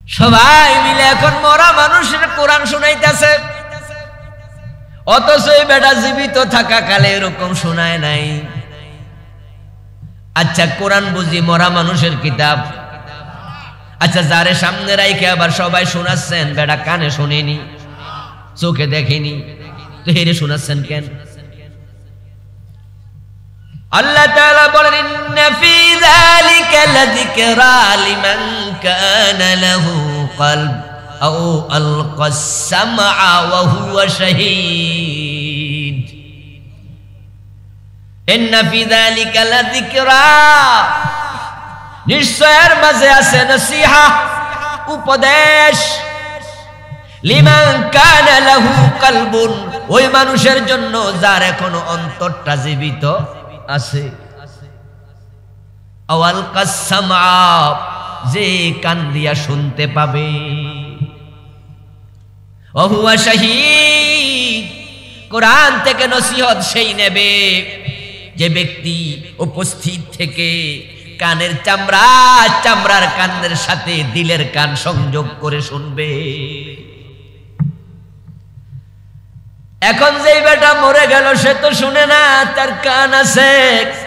সবাই মিলে এখন মরা মানুষের কোরআন শুনাইতেছে, অথচ এই বেটা জীবিত থাকাকালে এরকম শোনায় নাই। আচ্ছা, কোরআন বুঝি মরা মানুষের কিতাব? আচ্ছা, যারে সামনে রাইখে আবার সবাই শোনাচ্ছেন, বেটা কানে শুনেনি, চোখে দেখেনি, তো হেরে শোনাচ্ছেন কেন? আল্লাহ তাআলা বলেন, ইন্না ফি যালিকা লাযিকরা লিমান কানা লাহু কলব আও আলকাস সামআ ওয়া হুয়া শাহীদ। ইন্না ফি যালিকা লাযিকরা, নিশ্চয়ের মাঝে আছে নসিহা, উপদেশ, লিমান কানা লাহু কলবুন, ওই মানুষের জন্য যার এখনো অন্তরটা জীবিত আছে, আওয়াল কাসসামা, যে কান দিয়া শুনতে পাবে, ওয়া হুয়া শাহীদ, কোরআন থেকে নসিহত সেই নেবে যে ব্যক্তি উপস্থিত থেকে কানের চামড়ার কানের সাথে দিলের কান সংযোগ করে শুনবে। এখন যেই বেটা মরে গেল সে তো শুনে না, তার কান আছে,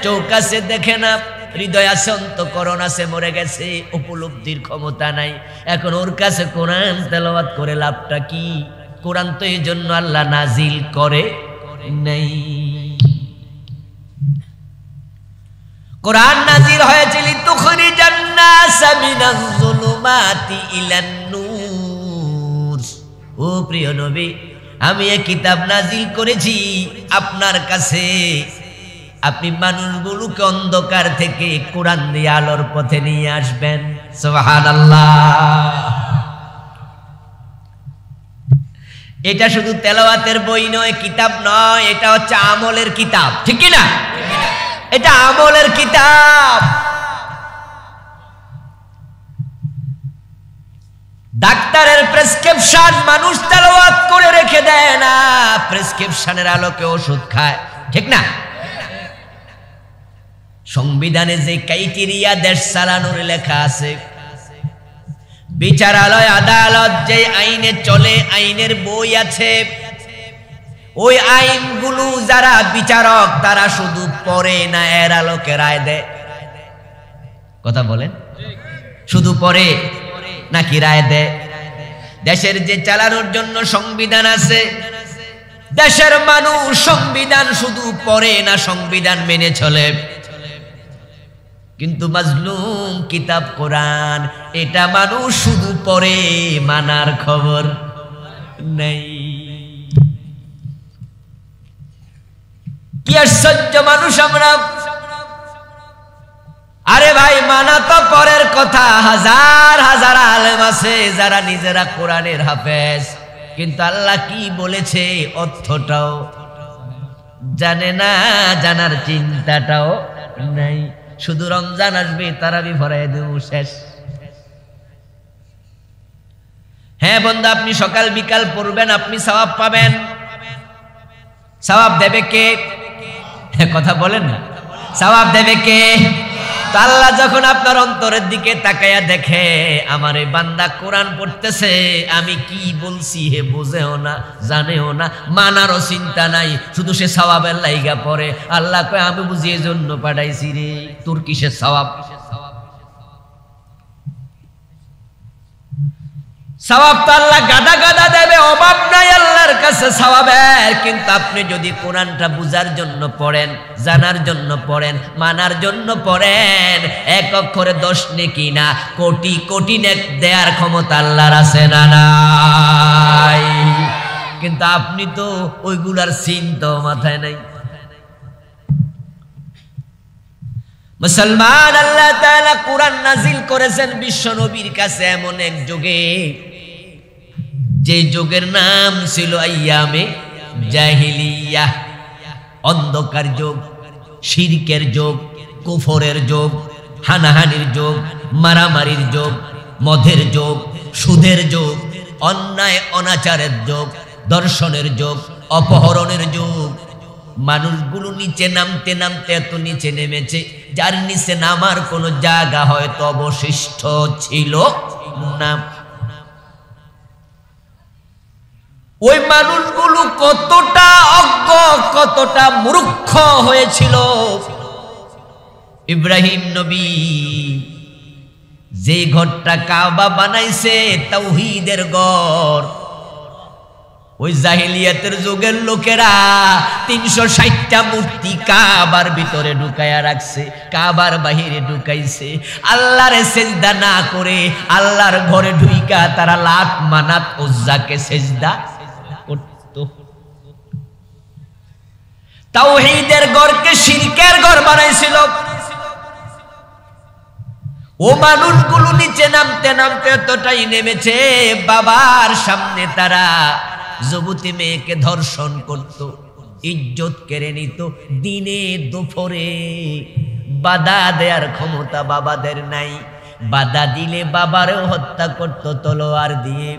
চোখ আছে, দেখে না, হৃদয় আছে, অন্তঃকরণ আছে, মরে গেছে, উপলব্ধির ক্ষমতা নাই। এখন ওর কাছে কোরআন তেলাওয়াত করে লাভটা কি? কোরআন তো এই জন্য আল্লাহ নাজিল করে নাই। কোরআন নাজিল হয়েছে লিতুখরিজান নাসা মিনাজ যুলুমাতি ইলান নূর। ও প্রিয় নবী, আমি এই কিতাব নাজিল করেছি আপনার কাছে, আপনি মানুষগুলোকে অন্ধকার থেকে কোরআন দিয়ে আলোর পথে নিয়ে আসবেন। সুবহানাল্লাহ। এটা শুধু তেলাওয়াতের বই নয়, কিতাব নয়, এটা হচ্ছে আমলের কিতাব, ঠিক কি না? এটা আমলের কিতাব। ডাক্তারের প্রেসক্রিপশন মানুষ তেলাওয়াত করে রেখে দেয় না, প্রেসক্রিপশনের আলোকে ওষুধ খায়, ঠিক না? সংবিধানে যে ক্রাইটেরিয়া দেশ চালানোর লেখা আছে, বিচারালয় আদালত যে আইনে চলে, আইনের বই আছে, ওই আইনগুলো যারা বিচারক তারা শুধু পড়ে না, এর আলোকে রায় দেয়। কথা বলেন, শুধু পড়ে নাকি রায় দেয়? দেশের যে চালানোর জন্য সংবিধান আছে, দেশের মানুষ সংবিধান শুধু পড়ে না, সংবিধান মেনে চলে। কিন্তু মাজলুম কিতাব কোরআন, এটা মানুষ শুধু পড়ে, মানার খবর নেই। কি আশ্চর্য মানুষ আমরা! আরে ভাই, মানা তো পরের কথা, হাজার হাজার আলেম আছে যারা নিজেরা কোরআনের হাফেজ, কিন্তু আল্লাহ কি বলেছে অর্থটাও জানে না, জানার চিন্তাটাও নাই। শুধু রমজান আসবে, তারাবি পড়ায় দেব, শেষ। হ্যাঁ বন্ধু, আপনি সকাল বিকাল পড়বেন, আপনি সওয়াব পাবেন। সওয়াব দেবে কে? কথা বলেন না, সওয়াব দেবে কে? তো আল্লাহ যখন আপনার অন্তরের দিকে তাকায়া দেখে, আমার এই বান্দা কোরআন পড়তেছে, আমি কি বলছি হে বোঝেও না, জানেও না, মানারও চিন্তা নাই, শুধু সে সওয়াবের লাইগা পড়ে, আল্লাহ কয় আমি বুঝি এই জন্য পাঠাইছি রে, তোর কিসের সওয়াব? সওয়াব তো আল্লাহ গাদা গাদা দেবে, অভাব নাই আল্লাহর কাছে সওয়াবের। কিন্তু আপনি যদি কোরআনটা বুঝার জন্য পড়েন, জানার জন্য পড়েন, মানার জন্য পড়েন, এক অক্ষরে 10 নেকি না, কোটি কোটি নেক দেওয়ার ক্ষমতা আল্লাহর আছে না নাই? কিন্তু আপনি তো ওইগুলার চিন্তা মাথায় নাই। মুসলমান, আল্লাহ তাআলা কোরআন নাজিল করেছেন বিশ্ব নবীর কাছে এমন এক যুগে, যে যুগের নাম ছিল আইয়ামে জাহিলিয়াহ, অন্ধকার যুগ, শিরকের যুগ, কুফরের যুগ, হানাহানির যুগ, মারামারির যুগ, মদের যুগ, সুদের যুগ, অন্যায় অনাচারের যুগ, দর্শনের যুগ, অপহরণের যুগ। মানুষগুলো নিচে নামতে নামতে এত নিচে নেমেছে, যার নিচে নামার কোনো জায়গা হয়তো অবশিষ্ট ছিল না। ওই মানুষগুলো কতটা অজ্ঞ, কতটা মূর্খ হয়েছিল। ইব্রাহিম নবী যে ঘরটা কাবা বানাইছে তাওহীদের ঘর, ওই জাহিলিয়াতের যুগের লোকেরা ৩৬০টা মূর্তি কাবার ভিতরে ঢুকায়া রাখছে, কাবার বাহিরে ঢুকাইছে। আল্লাহর সেজদা না করে আল্লাহর ঘরে ঢুইকা তারা লাত মানাত উজ্জাকে সেজদা করত। তাওহীদের ঘরকে শিরকের ঘর বানাইছিল। ও মানুষগুলো নিচে নামতে নামতে এতটাই নেমেছে, বাবার সামনে তারা যুবতী মেয়েকে ধর্ষণ করত, ইজ্জত কেড়ে নিত। দিনে দুপুরে বাধা দেওয়ার ক্ষমতা বাবাদের নাই, বাধা দিলে বাবারেও হত্যা করত তলোয়ার দিয়ে।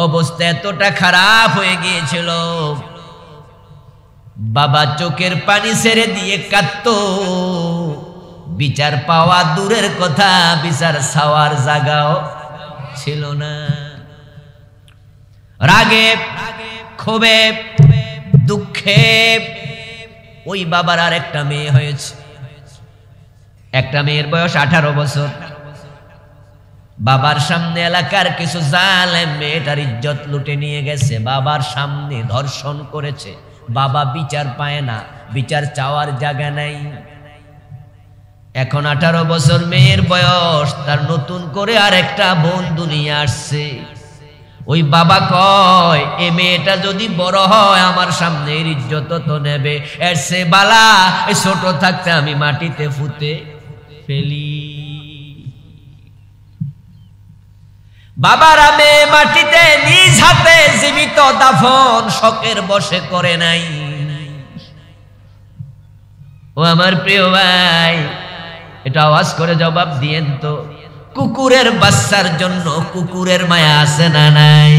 অবস্থা এতটা খারাপ হয়ে গিয়েছিল, বাবা চোখের পানি ছেড়ে দিয়ে কাঁদত। বিচার পাওয়া দূরের কথা, বিচার ছাওয়ার জায়গাও ছিল না। রাগে, ক্ষোভে, দুঃখে ওই বাবার আর একটা মেয়ে হয়েছে। একটা মেয়ের বয়স 18 বছর। বাবার সামনে এলাকার কিছু জালেম মেয়েটার ইজ্জত লুটে নিয়ে গেছে, বাবার সামনে ধর্ষণ করেছে। বাবা বিচার পায় না, বিচার চাওয়ার জায়গা নাই। এখন 18 বছর মেয়ের বয়স, তার নতুন করে আর একটা বন্ধু নিয়ে আসছে। ওই বাবা কয়, এ মেয়েটা যদি বড় হয় আমার সামনে এর ইজ্জত তো নেবে, এর সে বালা এই ছোট থাকতে আমি মাটিতে ফুতে ফেলি। বাবার মেয়ে মাটিতে নিজ হাতে জীবিত দাফন শখের বসে করে নাই। ও আমার প্রিয় ভাই, এটা আওয়াজ করে জবাব দিয়েন তো, কুকুরের বাচ্চার জন্য কুকুরের মায়া আছে না নাই?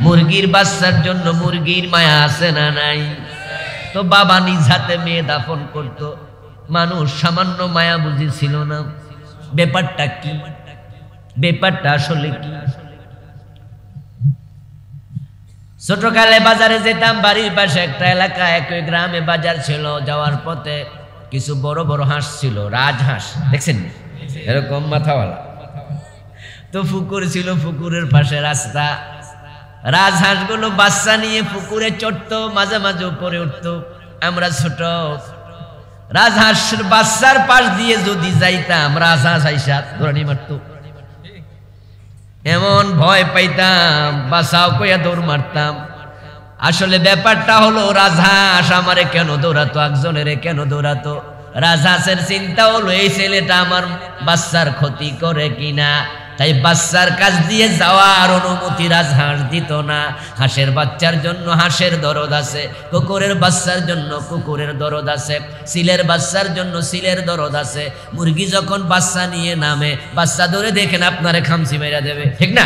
মুরগির বাচ্চার জন্য মুরগির মায়া আছে না নাই? তো বাবা নিজ হাতে মেয়ে দাফন করত, মানুষ সামান্য মায়া বুঝেছিল না। ব্যাপারটা কি? ব্যাপারটা আসলে কি? ছোটকালে বাজারে যেতাম, বাড়ির পাশে একটা এলাকা, একই গ্রামে বাজার ছিল। যাওয়ার পথে কিছু বড় বড় হাঁস ছিল, রাজহাঁস, দেখছেন এরকম মাথাওয়ালা। তো পুকুর ছিল, পুকুরের পাশে রাস্তা। রাজহাঁসগুলো বাচ্চা নিয়ে পুকুরে চড়তো, মাঝে মাঝে উপরে উঠতো। আমরা ছোট, রাজহাঁসের বাচ্চার পাশ দিয়ে যদি যাইতাম, রাজহাঁস আইসা দৌড়ানি মারতো। এমন ভয় পাইতাম, বাঁচাও কইয়া দৌড় মারতাম। আসলে ব্যাপারটা হলো, রাজহাঁস আমারে কেন দৌড়াতো, একজনের কেন দৌড়াতো? রাজহাঁসের চিন্তা হলো, এই ছেলেটা আমার বাচ্চার ক্ষতি করে কিনা। তাই বাচ্চার কাছ দিয়ে যাওয়ার অনুমতি রাজহাঁস দিত না। হাঁসের বাচ্চার জন্য হাঁসের দরদ আছে, কুকুরের বাচ্চার জন্য কুকুরের দরদ আছে, সিলের বাচ্চার জন্য সিলের দরদ আছে। মুরগি যখন বাচ্চা নিয়ে নামে, বাচ্চা ধরে দেখেন আপনারে খামচি মেরা দেবে, ঠিক না?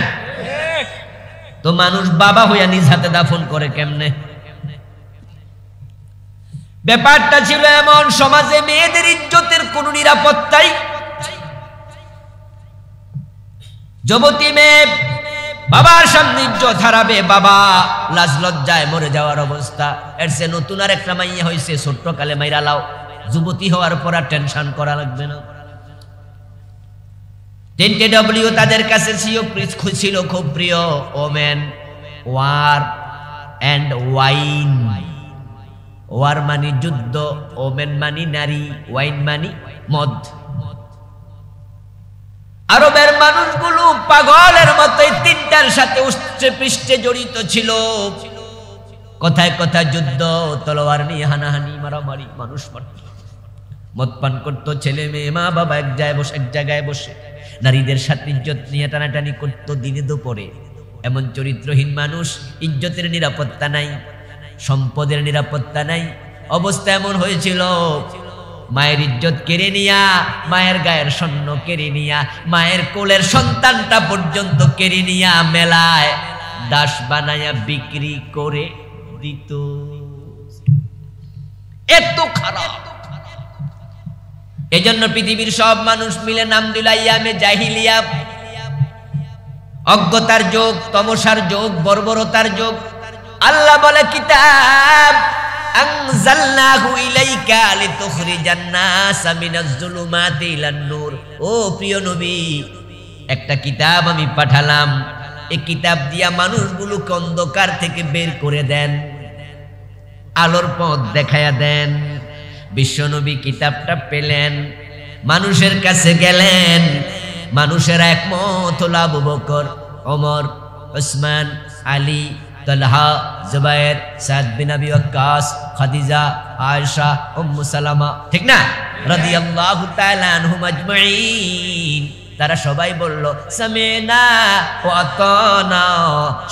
তো মানুষ বাবা হইয়া নিজ হাতে দাফন করে কেমনে? ব্যাপারটা ছিল এমন, সমাজে মেয়েদের ইজ্জতের কোনো নিরাপত্তাই। যুবতী মেয়ে বাবার সামনে ইজ্জত হারাবে, বাবা লাজ লজ্জায় মরে যাওয়ার অবস্থা। এর সে নতুন আর একটা মাইয়া হয়েছে, ছোট্ট কালে মাইরা লাও, যুবতী হওয়ার পর আর টেনশন করা লাগবে না। 10KW তাদের কাছে ছিল খুব প্রিয়। Women, war and wine. War মানি যুদ্ধ, ওমেন মানি নারী, ওয়াইন মানি মদ। আরবের মানুষগুলো পাগলের মতো এই তিনটার সাথে উচ্চে পৃষ্ঠে জড়িত ছিল। কথায় কথায় যুদ্ধ, তলোয়ার নিয়ে হানাহানি, মারামারি, মানুষ মারত, মদ পান করতো, ছেলে মেয়ে মা বাবা এক জায়গায় বসে নারীদের সাথে ইজ্জত নিয়ে টানাটানি করতো দিনে দুপুরে। এমন চরিত্রহীন মানুষ, ইজ্জতের নিরাপত্তা নাই, সম্পদের নিরাপত্তা নাই। অবস্থা এমন হয়েছিল, মায়ের ইজ্জত কেড়ে নিয়া, মায়ের গায়ের স্বর্ণ কেড়ে নিয়া, মায়ের কোলের সন্তানটা পর্যন্ত কেড়ে নিয়া মেলায় দাস বানায়া বিক্রি করে দিত। এত খারাপ। এজন্য পৃথিবীর সব মানুষ মিলে নাম দিল আইয়ামে জাহিলিয়া। অজ্ঞতার যুগ, তমসার যুগ, বর্বরতার যুগ। আল্লাহ বলে কিতাব আনজালনাহু ইলাইকা লিতুখরিজান নাসা মিনাজ যুলুমাতি ইলান নূর। ও প্রিয় নবী, একটা কিতাব আমি পাঠালাম, এই কিতাব দিয়া মানুষগুলোকে অন্ধকার থেকে বের করে দেন, আলোর পথ দেখায়া দেন। বিশ্বনবী কিতাবটা পেলেন, মানুষের কাছে গেলেন, মানুষের একমত হলো আবু বকর, ওমর, উসমান, আলী, তালহা, জুবায়ের, সাদ বিন আবি ওয়াক্কাস, খাদিজা, আয়েশা, উম্মু সালামা, ঠিক না, রাদিয়াল্লাহু তাআলা আনহুম আজমাইন। তারা সবাই বলল সামিনা ওয়া আতানা,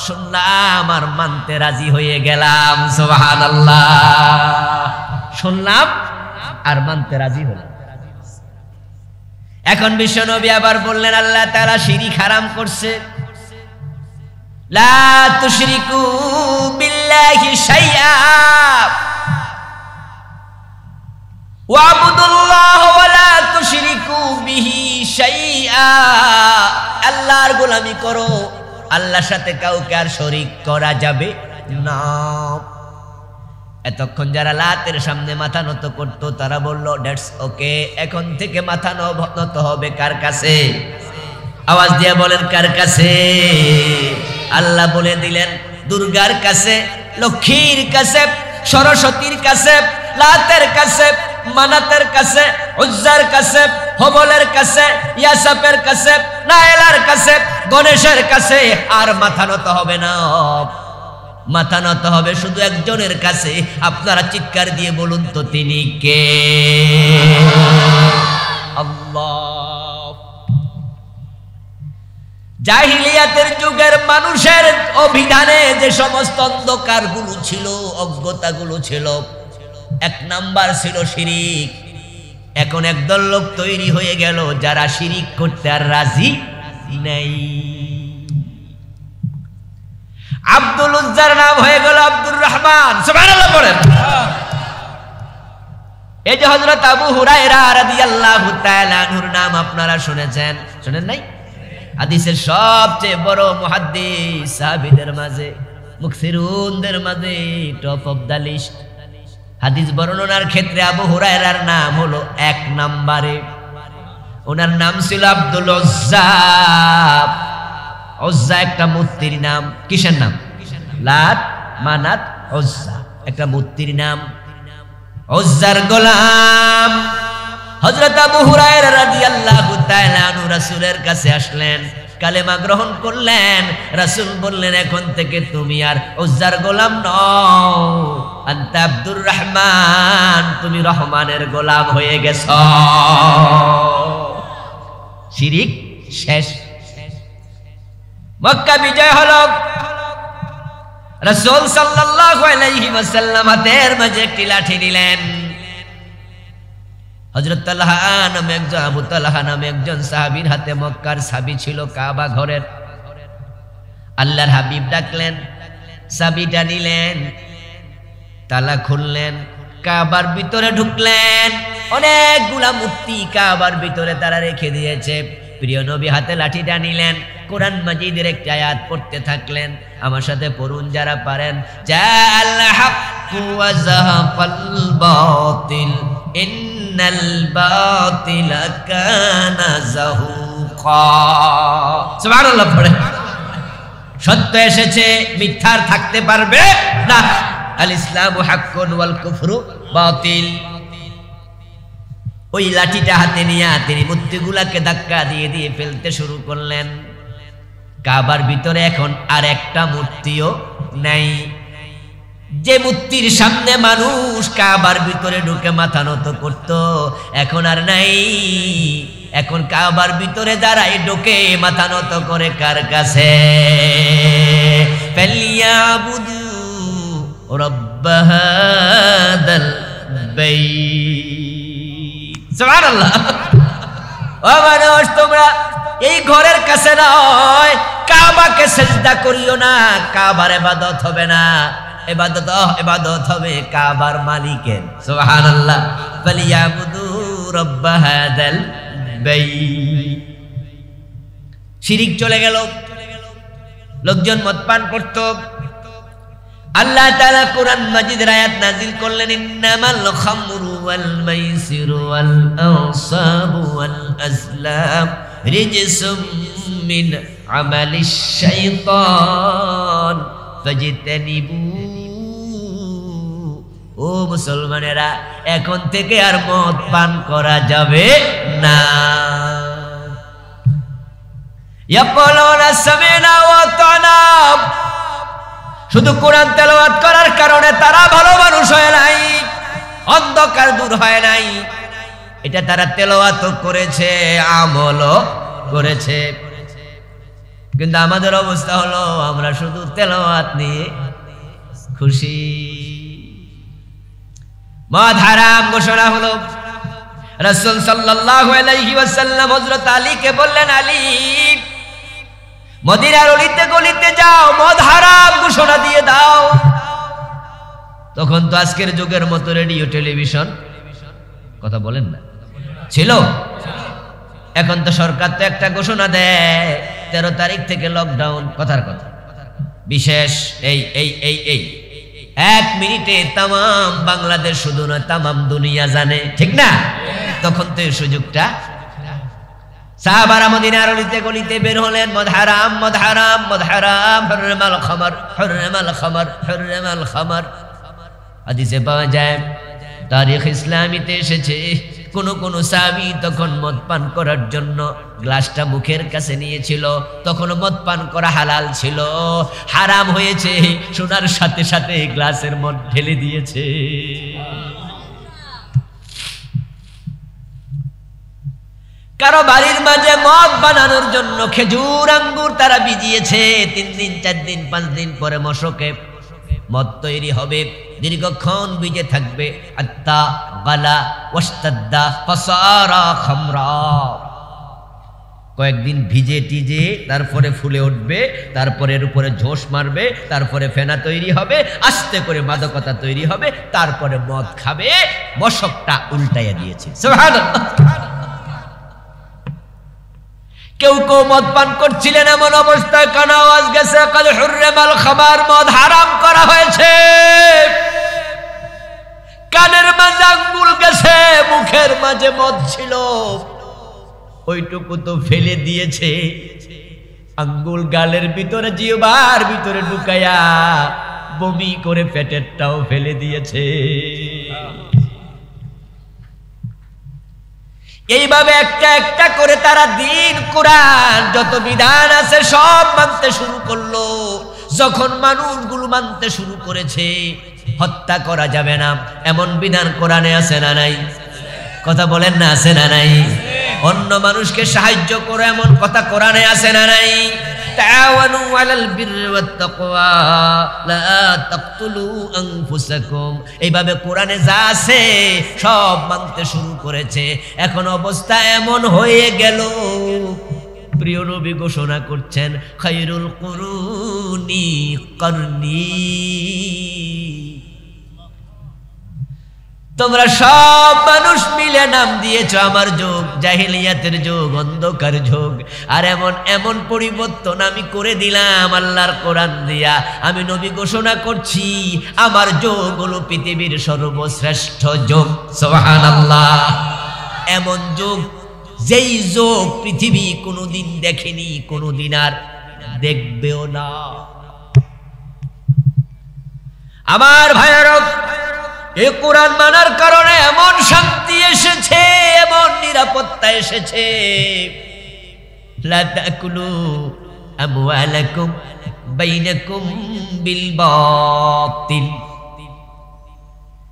শুনলাম আর মানতে রাজি হয়ে গেলাম। সুবহানাল্লাহ, শুনলাম আর মানতে রাজি হলাম। এখন বিশ্বনবী আবার বললেন আল্লাহ তাআলা শিরক হারাম করছে, লা তুশরিকু বিল্লাহি শাইআ ওয়াবুদুল্লাহ ওয়া লা তুশরিকু বিহি শাইআ। আল্লাহর গোলামি করো, আল্লাহর সাথে কাউকে আর শরীক করা যাবে না। এতক্ষণ যারা লাতের সামনে মাথা নত করত তারা বলল দ্যাটস ওকে, এখন থেকে মাথা নত হবে কার কাছে? আওয়াজ দিয়ে বলেন কার কাছে? আল্লাহ বলে দিলেন দুর্গার কাছে, লক্ষ্মীর কাছে, সরস্বতীর কাছে, লাতের কাছে, মানাতের কাছে, উজ্জার কাছে, হবলের কাছে, ইয়াসাপের কাছে, নাইলার কাছে, গণেশের কাছে। আর মাথা নত হবে না, মাথা নত হবে শুধু একজনের কাছে। আপনারা চিৎকার দিয়ে বলুন তো তিনি কে? আল্লাহ। জাহিলিয়াতের যুগের মানুষের অভিধানে যে সমস্ত অন্ধকারগুলো ছিল, অজ্ঞতাগুলো ছিল, এক নাম্বার ছিল শিরিক। এখন একদল লোক তৈরি হয়ে গেল যারা শিরিক করতে আর রাজি নাই। আব্দুল উজ্জার নাম হয়ে গেল আব্দুর রহমান। সুবহানাল্লাহ বলেন। এই যে হযরত আবু হুরায়রা রাদিয়াল্লাহু তাআলা আনহুর নাম আপনারা শুনেছেন, শুনেন নাই? হাদিসের সবচেয়ে বড় মুহাদ্দিস সাহাবীদের মাঝে, মুকসিরুনদের মাঝে টপ অফ দ্য লিস্ট। হাদিস বর্ণনার ক্ষেত্রে আবু হুরায়রার নাম হলো এক নম্বরে। ওনার নাম ছিল আব্দুল উজ্জা। উজ্জা একটা মূর্তির নাম। কিসের নাম? লাত, মানাত, উজ্জা একটা মূর্তির নাম। উজ্জার গোলাম হযরত আবু হুরায়রা রাদিয়াল্লাহু তাআলা আনহু রাসূলের কাছে আসলেন, কালেমা গ্রহণ করলেন। রাসূল বললেন এখন থেকে তুমি আর উজ্জার গোলাম নও, আনতা আব্দুর রহমান, তুমি রহমানের গোলাম হয়ে গেছো। শিরিক শেষ। মক্কা বিজয় হলো। রাসূল সাল্লাল্লাহু আলাইহি ওয়াসাল্লাম হাতের মাঝে একটি লাঠি নিলেন। হযরত তালহা নামে একজন, আবু তালহা নামে একজন সাহাবীর হাতে মক্কার চাবি ছিল, কাবা ঘরের। আল্লাহর হাবিব ডাকলেন, চাবিটা নিলেন, তালা খুললেন, কাবার ভিতরে ঢুকলেন। অনেকগুলা মূর্তি কাবার ভিতরে তারা রেখে দিয়েছে। প্রিয় নবী হাতে লাঠিটা নিলেন, কোরআন মাজিদের একটি আয়াত পড়তে থাকলেন। আমার সাথে পড়ুন যারা পারেন। জাল হাক্কু ওয়া যাহাকাল বাতিল ইন্নাল বাতিলা কানা যাহুকা। সুবহানাল্লাহ পড়ে। সত্য এসেছে, মিথ্যার থাকতে পারবে না। আল ইসলামু হাক্কুন ওয়াল কুফরু বাতিল। ওই লাঠিটা হাতে নিয়ে তিনি মূর্তিগুলাকে ধাক্কা দিয়ে দিয়ে ফেলতে শুরু করলেন। কাবার ভিতরে এখন আর একটা মূর্তিও নাই। যে মূর্তির সামনে মানুষ কাবার ভিতরে ঢুকে মাথা নত করত, এখন আর নাই। এখন কাবার ভিতরে দাঁড়ায় ঢুকে মাথা নত করে কার কাছে? ফালিয়াবুদু রাব্ব হাদাল বাইত। সুবহানাল্লাহ। ও মানুষ, তোমরা এই ঘরের কাছে নয়, কাবাকে সিজদা করিও না। কাবার ইবাদত হবে না, ইবাদত হবে কাবার মালিকের। সুবহানাল্লাহ। ফালিয়াবুদু রাব্ব হাদাল বাইত। শিরিক চলে গেল। লোকজন মদ পান করত, আল্লাহ তাআলা কোরআন মাজিদের আয়াত নাযিল করলেন, ইন্নামাল খামরু ওয়াল মাইসিরু ওয়াল আনসাবু ওয়াল আজলাম রিজসুম মিন আমালিশ শাইতান ফাজতানিবু। ও মুসলমানেরা, এখন থেকে আর মদ পান করা যাবে না। ইয়াকুলুনা সামি'না ওয়া আতা'না, শুধু কোরআন তেলাওয়াত করার কারণে তারা ভালো মানুষ হয় নাই, অন্ধকার দূর হয় নাই। এটা তারা তেলাওয়াতও করেছে, আমলও করেছে। কিন্তু আমাদের অবস্থা হলো আমরা শুধু তেলাওয়াত নিয়ে খুশি। মদ হারাম ঘোষণা হলো। রাসূল সাল্লাল্লাহু আলাইহি ওয়াসাল্লাম হযরত আলীকে বললেন, আলী, মদিনার অলিতে গলিতে যাও, মদ হারাম ঘোষণা দিয়ে দাও। তখন তো আজকের যুগের মতো রেডিও টেলিভিশন কথা বলেন না ছিল। এখন তো সরকার তো একটা ঘোষণা দেয়, 13 তারিখ থেকে লকডাউন। কথার কথা বিশেষ এই এই এই এই 1 মিনিটে তামাম বাংলাদেশ শুধু না, তামাম দুনিয়া জানে, ঠিক না? তখন তো এই সুযোগটা, সাহাবারা মদিনার অলিতে গলিতে বের হলেন, মদ হারাম, মদ হারাম, মদ হারাম, হুরমাল খামার, হুরমাল খামার, হুরমাল খামার। হাদিসে পাওয়া যায়, তারিখ ইসলামীতে এসেছে, কোন কোন সাহাবী তখন মদ পান করার জন্য গ্লাসটা মুখের কাছে নিয়েছিল। তখন মদ পান করা হালাল ছিল, হারাম হয়েছে শোনার সাথে সাথে গ্লাসের মদ ঢেলে দিয়েছে। কারো বাড়ির মাঝে মদ বানানোর জন্য খেজুর আঙ্গুর তারা ভিজিয়েছে, 3 দিন 4 দিন 5 দিন পরে মশকে মদ তৈরি হবে, দীর্ঘক্ষণ ভিজে থাকবে। আত্তা গালা ওয়াস্তাদ্দা ফাসারা খামরা, কয়েকদিন ভিজে টিজে তারপরে ফুলে উঠবে, তারপরে এর উপরে ঝোস মারবে, তারপরে ফেনা তৈরি হবে, আস্তে করে মাদকতা তৈরি হবে, তারপরে মদ খাবে। মশকটা উল্টাইয়া দিয়েছে। সুবহানাল্লাহ। কেউ কেউ মদ পান করছিলেন, এমন অবস্থায় কান আওয়াজ গেছে, কাদ হুরমাল খামার, মদ হারাম করা হয়েছে। কানের মাঝে আঙ্গুল গেছে, মুখের মাঝে মদ ছিল, ওইটুকু তো ফেলে দিয়েছে। আঙ্গুল গালের ভিতরে, জিহ্বার ভিতরে ঢুকায়া বমি করে পেটেরটাও ফেলে দিয়েছে। এইভাবে একটা একটা করে তারা দিন, কোরআন যত বিধান আছে সব মানতে শুরু করলো। যখন মানুষগুলো মানতে শুরু করেছে, হত্যা করা যাবে না এমন বিধান কোরআনে আছে না নাই? কথা বলেন না, আছে না নাই? অন্য মানুষকে সাহায্য করো এমন কথা কোরআনে আছে না নাই? তাআওয়ানু আলাল বিররি ওয়াত তাকওয়া লা তাকতুলু আনফুসাকুম। এইভাবে কোরআনে যা আছে সব মানতে শুরু করেছে। এখন অবস্থা এমন হয়ে গেল, প্রিয় নবী ঘোষণা করছেন, খায়রুল কুরুনি করনি। তোমরা সব মানুষ মিলে নাম দিয়েছো আমার যুগ, জাহিলিয়াতের যুগ, অন্ধকার যুগ। আর এমন এমন পরিবর্তন আমি করে দিলাম আল্লাহর কোরআন দিয়া। আমি নবী ঘোষণা করছি, আমার যুগ হলো পৃথিবীর সর্বশ্রেষ্ঠ যুগ। সুবহানাল্লাহ। এমন যুগ, যেই যুগ পৃথিবী কোনোদিন দেখেনি, কোনোদিন আর দেখবেও না। আমার ভাইয়েরা, এই কোরআন মানার কারণে এমন শান্তি এসেছে, এমন নিরাপত্তা এসেছে। লা তাকুলু আমওয়ালাকুম বাইনাকুম বিল বাতিল।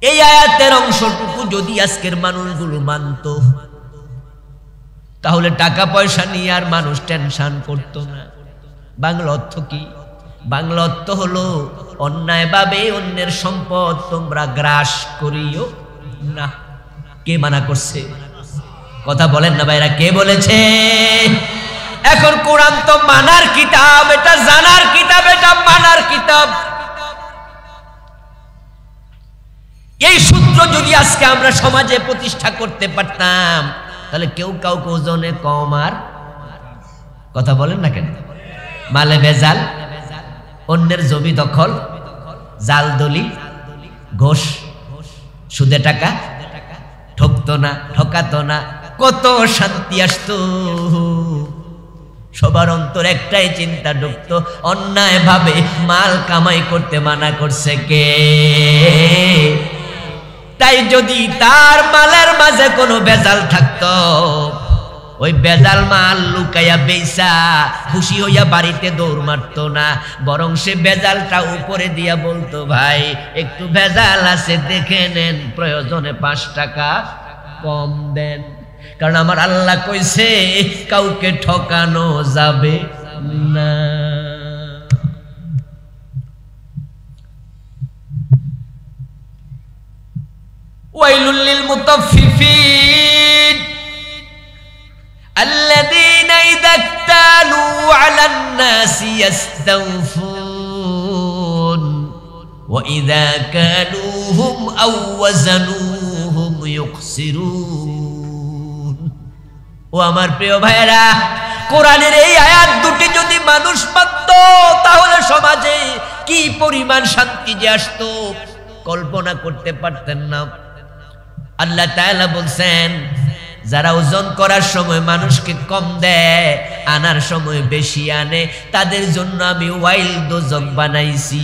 এই আয়াতের অংশটুকু যদি আজকের মানুষগুলো মানত, তাহলে টাকা পয়সা নিয়ে আর মানুষ টেনশন করতো না। বাংলা অর্থ কি? বাংলা অর্থ হলো, অন্যায়ভাবে অন্যের সম্পদ তোমরা গ্রাস করিও না। কে মানা করছে? কথা বলেন না ভাইরা, কে বলেছে? এখন কোরআন তো মানার কিতাব, এটা জানার কিতাব, এটা মানার কিতাব। এই সূত্র যদি আজকে আমরা সমাজে প্রতিষ্ঠা করতে পারতাম, তাহলে কেউ কাউকে ওজনে কম আর কথা বলেন না কেন? মালে ভেজাল, অন্যের জমি দখল, জাল দলিল, ঘোষ, সুদে টাকা, ঠকতো না, ঠকাতো না, কত শান্তি আসতো। সবার অন্তর একটাই চিন্তা ঢুকতো, অন্যায় ভাবে মাল কামাই করতে মানা করছে কে? তাই যদি তার মালের মাঝে কোনো বেজাল থাকতো, ওই বেজাল মাল লুকাইয়া বেচা খুশি হইয়া বাড়িতে দৌড় মারতো না, বরং সে বেজালটা উপরে দিয়া বলতো, ভাই একটু বেজাল আছে দেখে নেন, প্রয়োজনে 5 টাকা কম দেন, কারণ আমার আল্লাহ কইছে কাউকে ঠকানো যাবে না। ওয়াইলুল লিল মুতাফফিফিন আল্লাযীনা ইযা ইক্তালু আলান নাসি ইস্তাওফুন ওয়া ইযা কালুহুম আও ওয়াজানুহুম ইউখসিরুন। ও আমার প্রিয় ভাইরা, কোরআনের এই আয়াত দুটি যদি মানুষ মানত, তাহলে সমাজে কি পরিমাণ শান্তি যে আসতো কল্পনা করতে পারতেন না। আল্লাহ তাআলা বলছেন, যারা ওজন করার সময় মানুষকে কম দেয়, আনার সময় বেশি আনে, তাদের জন্য আমি ওয়াইল দোজক বানাইছি।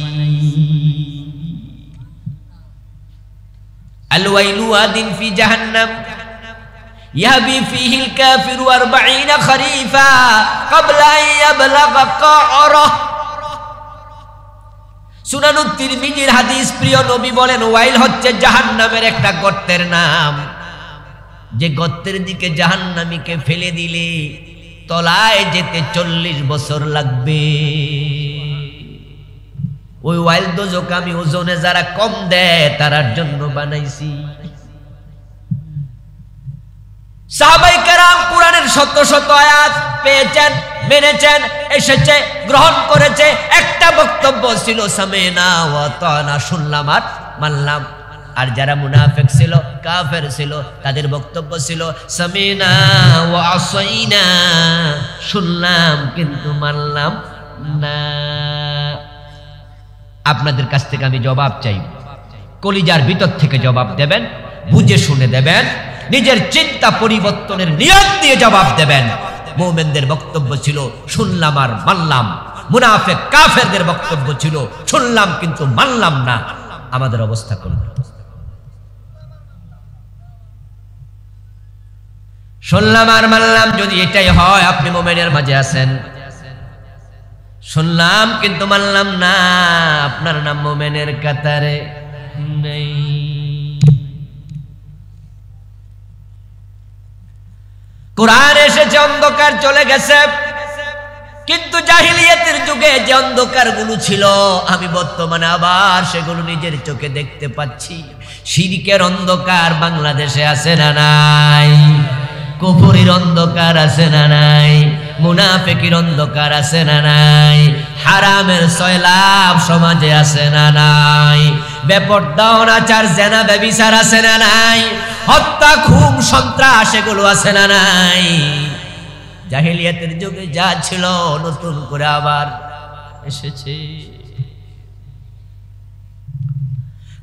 আল ওয়াইলু আদিন ফি জাহান্নাম ইয়াবি ফিহিল কাফিরু 40 খরিফা ক্বাবলা আন ইয়াবলাগা কারা। সুনানুত তিরমিজির হাদিস, প্রিয় নবী বলেন, ওয়াইল হচ্ছে জাহান্নামের একটা গর্তের নাম, যে গর্তের দিকে জাহান্নামীকে ফেলে দিলে তলায় যেতে 40 বছর লাগবে। ওই ওয়াইল দোজক আমি ওজনে যারা কম দেয় তার জন্য বানাইছি। সাহাবায়ে কেরাম কোরআনের শত শত আয়াত পেয়েছেন, মেনেছেন, এসেছে, গ্রহণ করেছে। একটা বক্তব্য ছিল সামিনা ওয়া আতানা, শুনলাম আর মানলাম। আর যারা মুনাফিক ছিল, কাফের ছিল, তাদের বক্তব্য ছিল সামিনা ওয়া আসাইনা, শুনলাম কিন্তু মানলাম না। আপনাদের কাছ থেকে আমি জবাব চাই, কলিজার ভিতর থেকে জবাব দেবেন, বুঝে শুনে দেবেন, নিজের চিন্তা পরিবর্তনের নিয়ত দিয়ে জবাব দেবেন। মুমিনদের বক্তব্য ছিল শুনলাম আর মানলাম, মুনাফিক কাফেরদের বক্তব্য ছিল শুনলাম কিন্তু মানলাম না। আমাদের অবস্থা করুন। শুনলাম আর মানলাম যদি এটাই হয়, আপনি মুমিনের মাঝে আছেন। শুনলাম কিন্তু মানলাম না, আপনার নাম মুমিনের কাতারে নেই। কোরআন এসেছে, অন্ধকার চলে গেছে, কিন্তু জাহিলিয়াতের যুগে যে অন্ধকারগুলো ছিল, আমি বর্তমানে আবার সেগুলো নিজের চোখে দেখতে পাচ্ছি। শিরকের অন্ধকার বাংলাদেশে আছে না নাই? কুফরির অন্ধকার আছে না নাই? মুনাফিকের অন্ধকার আছে না নাই? হারামের সয়লাভ সমাজে আছে না নাই? বেপরদা অনাচার জেনা ব্যভিচার আছে না নাই? হত্যা খুন সন্ত্রাস এগুলো আছে না নাই? জাহিলিয়াতের যুগে যা ছিল নতুন করে আবার এসেছে।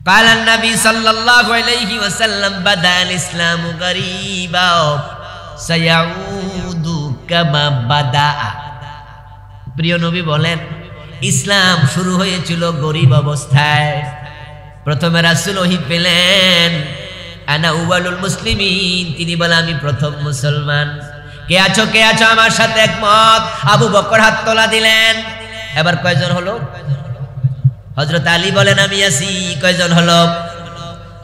قال النبي صلى الله عليه وسلم بدا الاسلام غريبا سيعود كما بدا। প্রিয় নবী বলেন, ইসলাম শুরু হয়েছিল গরীব অবস্থায়। প্রথমে রাসূল ওহী পেলেন, আনা আউয়ালুল মুসলিমিন, তিনি বলেন আমি প্রথম মুসলমান। কে আছো কে আছো আমার সাথে একমত? আবু বকর হাত তোলা দিলেন। এবার কয়জন হলো? হযরত আলী বলেন আমি আছি। কয়জন হলো?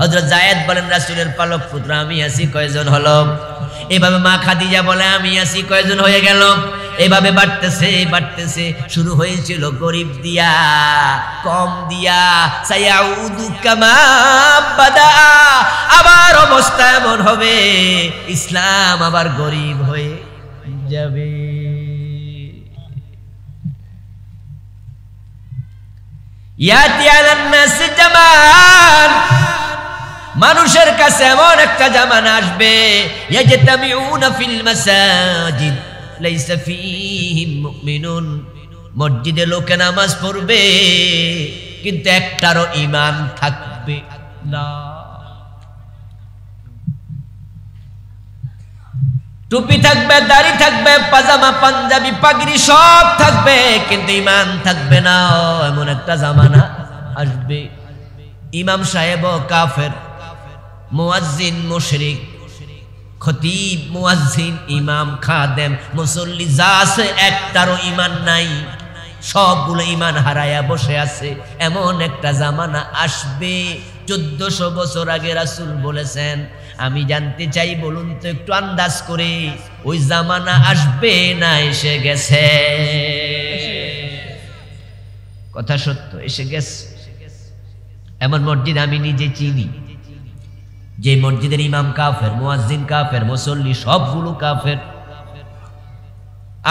হযরত যায়েদ বলেন রাসূলের পালক পুত্র আমি আছি। কয়জন হলো? এভাবে মা খাদিজা বলে আমি আছি। কয়জন হয়ে গেল? এভাবে বাড়তেছে বাড়তেছে। শুরু হয়েছিল গরিব দিয়া, কম দিয়া। সায়াউদু কামা বাদা, আবার অবস্থা এমন হবে ইসলাম আবার গরিব হয়ে যাবে। ইয়াতি আলান নাস জামান, মানুষের কাছে এমন একটা জামানা আসবে, ইয়াজতামিউনা ফিল মাসাজিদ লাইসা ফীহিম মুমিনুন, মসজিদে লোকে নামাজ পড়বে কিন্তু একটারও ঈমান থাকবে না। টুপি থাকবে, দাড়ি থাকবে, পাজামা পাঞ্জাবি পাগড়ি সব থাকবে, কিন্তু ঈমান থাকবে না। এমন একটা জামানা আসবে ইমাম সাহেব কাফের, মুয়াজ্জিন মুশরিক, খতিব মুয়াজ্জিন, ইমাম খাদেম মুসল্লি যা আছে একটারও ঈমান নাই, সবগুলো ঈমান হারায়া বসে আছে। এমন একটা জামানা আসবে 1400 বছর আগে রাসূল বলেছেন। আমি জানতে চাই, বলুন তো একটু আন্দাজ করে, ওই জামানা আসবে না এসে গেছে? কথা সত্য, এসে গেছে। এমন মসজিদ আমি নিজে চিনি, যে মসজিদের ইমাম কাফের, মুয়াজ্জিন কাফের, মুসল্লি সবগুলো কাফের।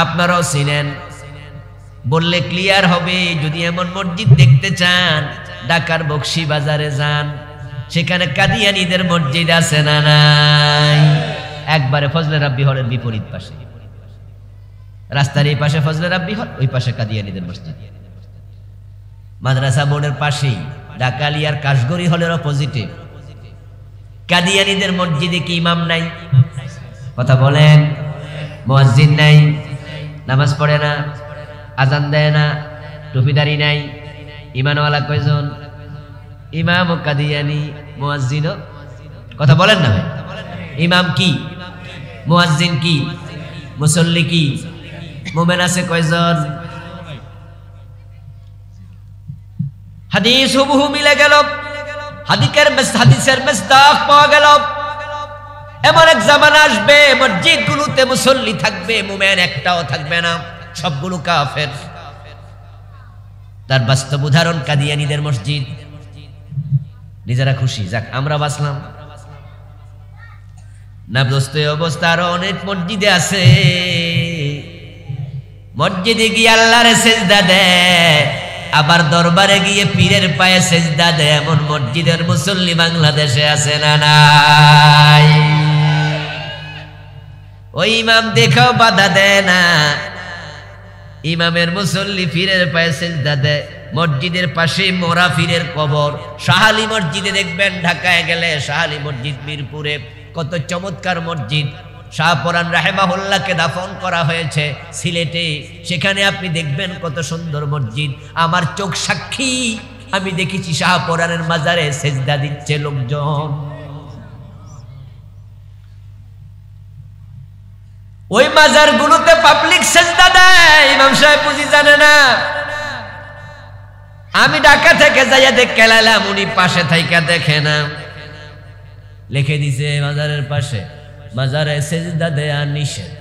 আপনারাও চিনেন, বললে ক্লিয়ার হবে। যদি এমন মসজিদ দেখতে চান, ঢাকার বকশী বাজারে যান, সেখানে কাদিয়ানীদের মসজিদ আছে না নাই? একবারে ফজলে রাব্বি হলের বিপরীত পাশে, রাস্তার এই পাশে ফজলে রাব্বি হল, ওই পাশে কাদিয়ানীদের মসজিদ। মাদ্রাসা বোর্ডের পাশেই ঢাকা আলিয়ার কাশগড়ি হলের অপোজিটে কাদিয়ানীদের মসজিদে কি ইমাম নাই? কথা বলেন। মুয়াজ্জিন নাই, নামাজ পড়ে না, আজান দেয় না, টুপিদারি নাই। ইমানওয়ালা কয়জন? ইমাম ও কাদিয়ানী, মুয়াজ্জিনও। কথা বলেন না ভাই। ইমাম কি? মুয়াজ্জিন কি? মুসল্লি কি? মুমিন আছে কয়জন? হাদিস হুবহু মিলে গেল, হাদিসের মিসদাক পাওয়া গেল। এমন এক জামানা আসবে মসজিদগুলোতে মুসল্লি থাকবে, মুমিন একটাও থাকবে না, সবগুলো কাফের। তার বাস্তব উদাহরণ কাদিয়ানীদের মসজিদ। নিজেরা খুশি, যাক আমরা বাঁচলাম না। দোস্ত, অবস্থা আরো অনেক মসজিদে আছে। মসজিদে গিয়ে আল্লাহরে সেজদা দেয়, আবার দরবারে গিয়ে পীরের পায়ে সেজদা দেয়। এমন মসজিদের মুসল্লি বাংলাদেশে আছে না নাই? ওই ইমাম দেখেও বাধা দেয় না, ইমামের মুসল্লি পীরের পায়ে সেজদা দেয়। মসজিদের পাশে মোরা পীরের কবর। শাহালি মসজিদে দেখবেন, ঢাকায় গেলে শাহালি মসজিদ, মিরপুরে কত চমৎকার মসজিদ। শাহপরান রাহেমাহুল্লাহকে দাফন করা হয়েছে সিলেটে, সেখানে আপনি দেখবেন কত সুন্দর মসজিদ। আমার চোখ সাক্ষী, আমি দেখেছি শাহপরানের মাজারে সেজদা দিচ্ছে লোকজন। ওই মাজারগুলোতে পাবলিক সেজদা দেয়, ইমাম সাহেব বুঝি জানে না। আমি ঢাকা থেকে যাইয়া দেখে লাইলাম, উনি পাশে থাইকা দেখে না, লিখে দিছে মাজারের পাশে মাজারে সেজদা দেয়া নিষেধ।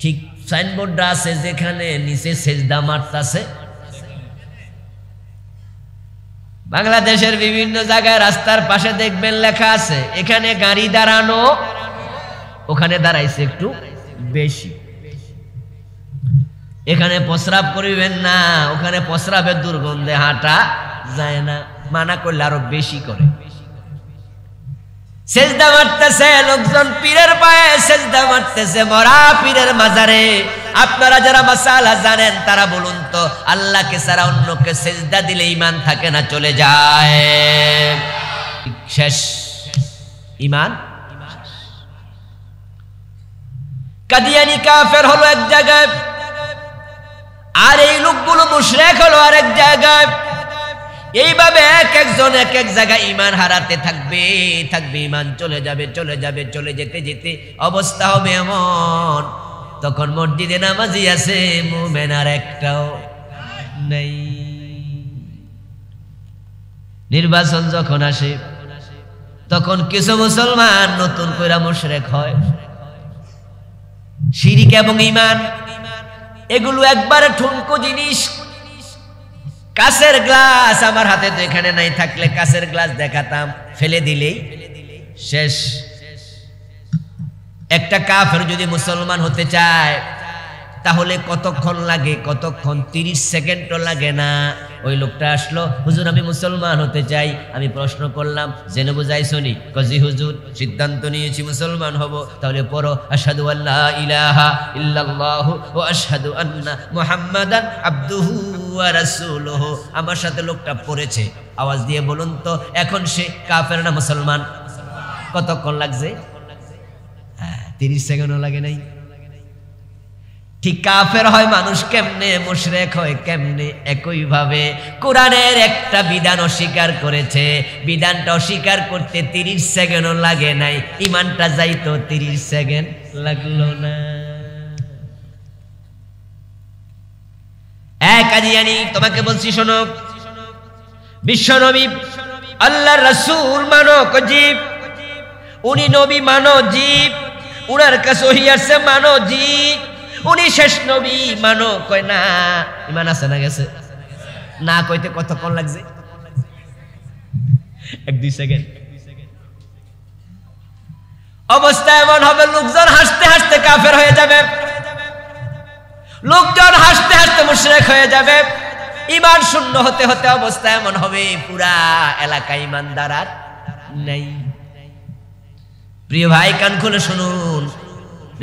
ঠিক সাইনবোর্ডটা আছে যেখানে নিচে সেজদা মারতাছে। বাংলাদেশের বিভিন্ন জায়গায় রাস্তার পাশে দেখবেন লেখা আছে এখানে গাড়ি দাঁড়ানো, ওখানে দাঁড়াইছে একটু বেশি। এখানে প্রস্রাব করিবেন না, ওখানে প্রস্রাবের দুর্গন্ধে হাঁটা যায় না, মানা করলে আরো বেশি করে। সেজদা মারতেছে লোকজন পীরের পায়ে, সেজদা মারতেছে মরা পীরের মাজারে। আপনারা যারা মাসালা জানেন তারা বলুন তো, আল্লাহকে ছাড়া অন্যকে সেজদা দিলে ঈমান থাকে না, চলে যায়, শেষ ঈমান। কাদিয়ানী কাফের হলো এক জায়গায়, আর এই লোকগুলো মুশরিক হলো আরেক জায়গায়। এইভাবে এক একজন এক এক জায়গায় ঈমান হারাতে থাকবে, ঈমান চলে যাবে, চলে যেতে যেতে অবস্থা হবে এমন, তখন মসজিদে নামাজি আছে, মুমিন আর একটাও নেই। নির্বাচন যখন আসে তখন কিছু মুসলমান নতুন কইরা মুশরিক হয়। শিরিক এবং ঈমান এগুলো একবারে ঠুনকো জিনিস। কাঁচের গ্লাস আমার হাতে তো এখানে নাই, থাকলে কাঁচের গ্লাস দেখাতাম, ফেলে দিলেই শেষ। একটা কাফের যদি মুসলমান হতে চায় তাহলে কতক্ষণ লাগে? কতক্ষণ? 30 সেকেন্ডও লাগে না। ওই লোকটা আসলো, হুজুর আমি মুসলমান হতে চাই। আমি প্রশ্ন করলাম, জেনে বুঝাইছনি? কজি হুজুর সিদ্ধান্ত নিয়েছি মুসলমান হব। তাহলে পড়ো আশহাদু আল্লা ইলাহা ইল্লাল্লাহু ওয়া আশহাদু আন্না মুহাম্মাদান আবদুহু ওয়া রাসূলুহু। আমার সাথে লোকটা পড়েছে, আওয়াজ দিয়ে বলুন তো এখন সে কাফের না মুসলমান? কতক্ষণ লাগছে? 30 সেকেন্ডও লাগে নাই। ঠিক কাফের হয় মানুষ কেমনে, মুশরিক হয় কেমনে, একই ভাবে কোরআনের একটা বিধান অস্বীকার করেছে, বিধানটা অস্বীকার করতে 30 সেকেন্ডও লাগে নাই, ঈমানটা যাইতো 30 সেকেন্ড লাগলো না। কাদিয়ানী তোমাকে বলছি শোনো, বিশ্বনবী আল্লাহর রাসূল মানো জীব, উনি নবী মানো জীব, উনার কাছে ওহী আসছে মানো জীব, উনি শেষ নবী মানো। কয় না, ঈমান আছে না গেছে? না কইতে কতক্ষণ লাগছে? 1-2 সেকেন্ড। অবস্থা এমন হবে লোকজন হাসতে হাসতে কাফের হয়ে যাবে, লোকজন হাসতে হাসতে মুশরিক হয়ে যাবে, ঈমান শূন্য হতে হতে অবস্থা এমন হবে পুরা এলাকায় ঈমানদার আর নাই। প্রিয় ভাই কান খুলে শুনুন,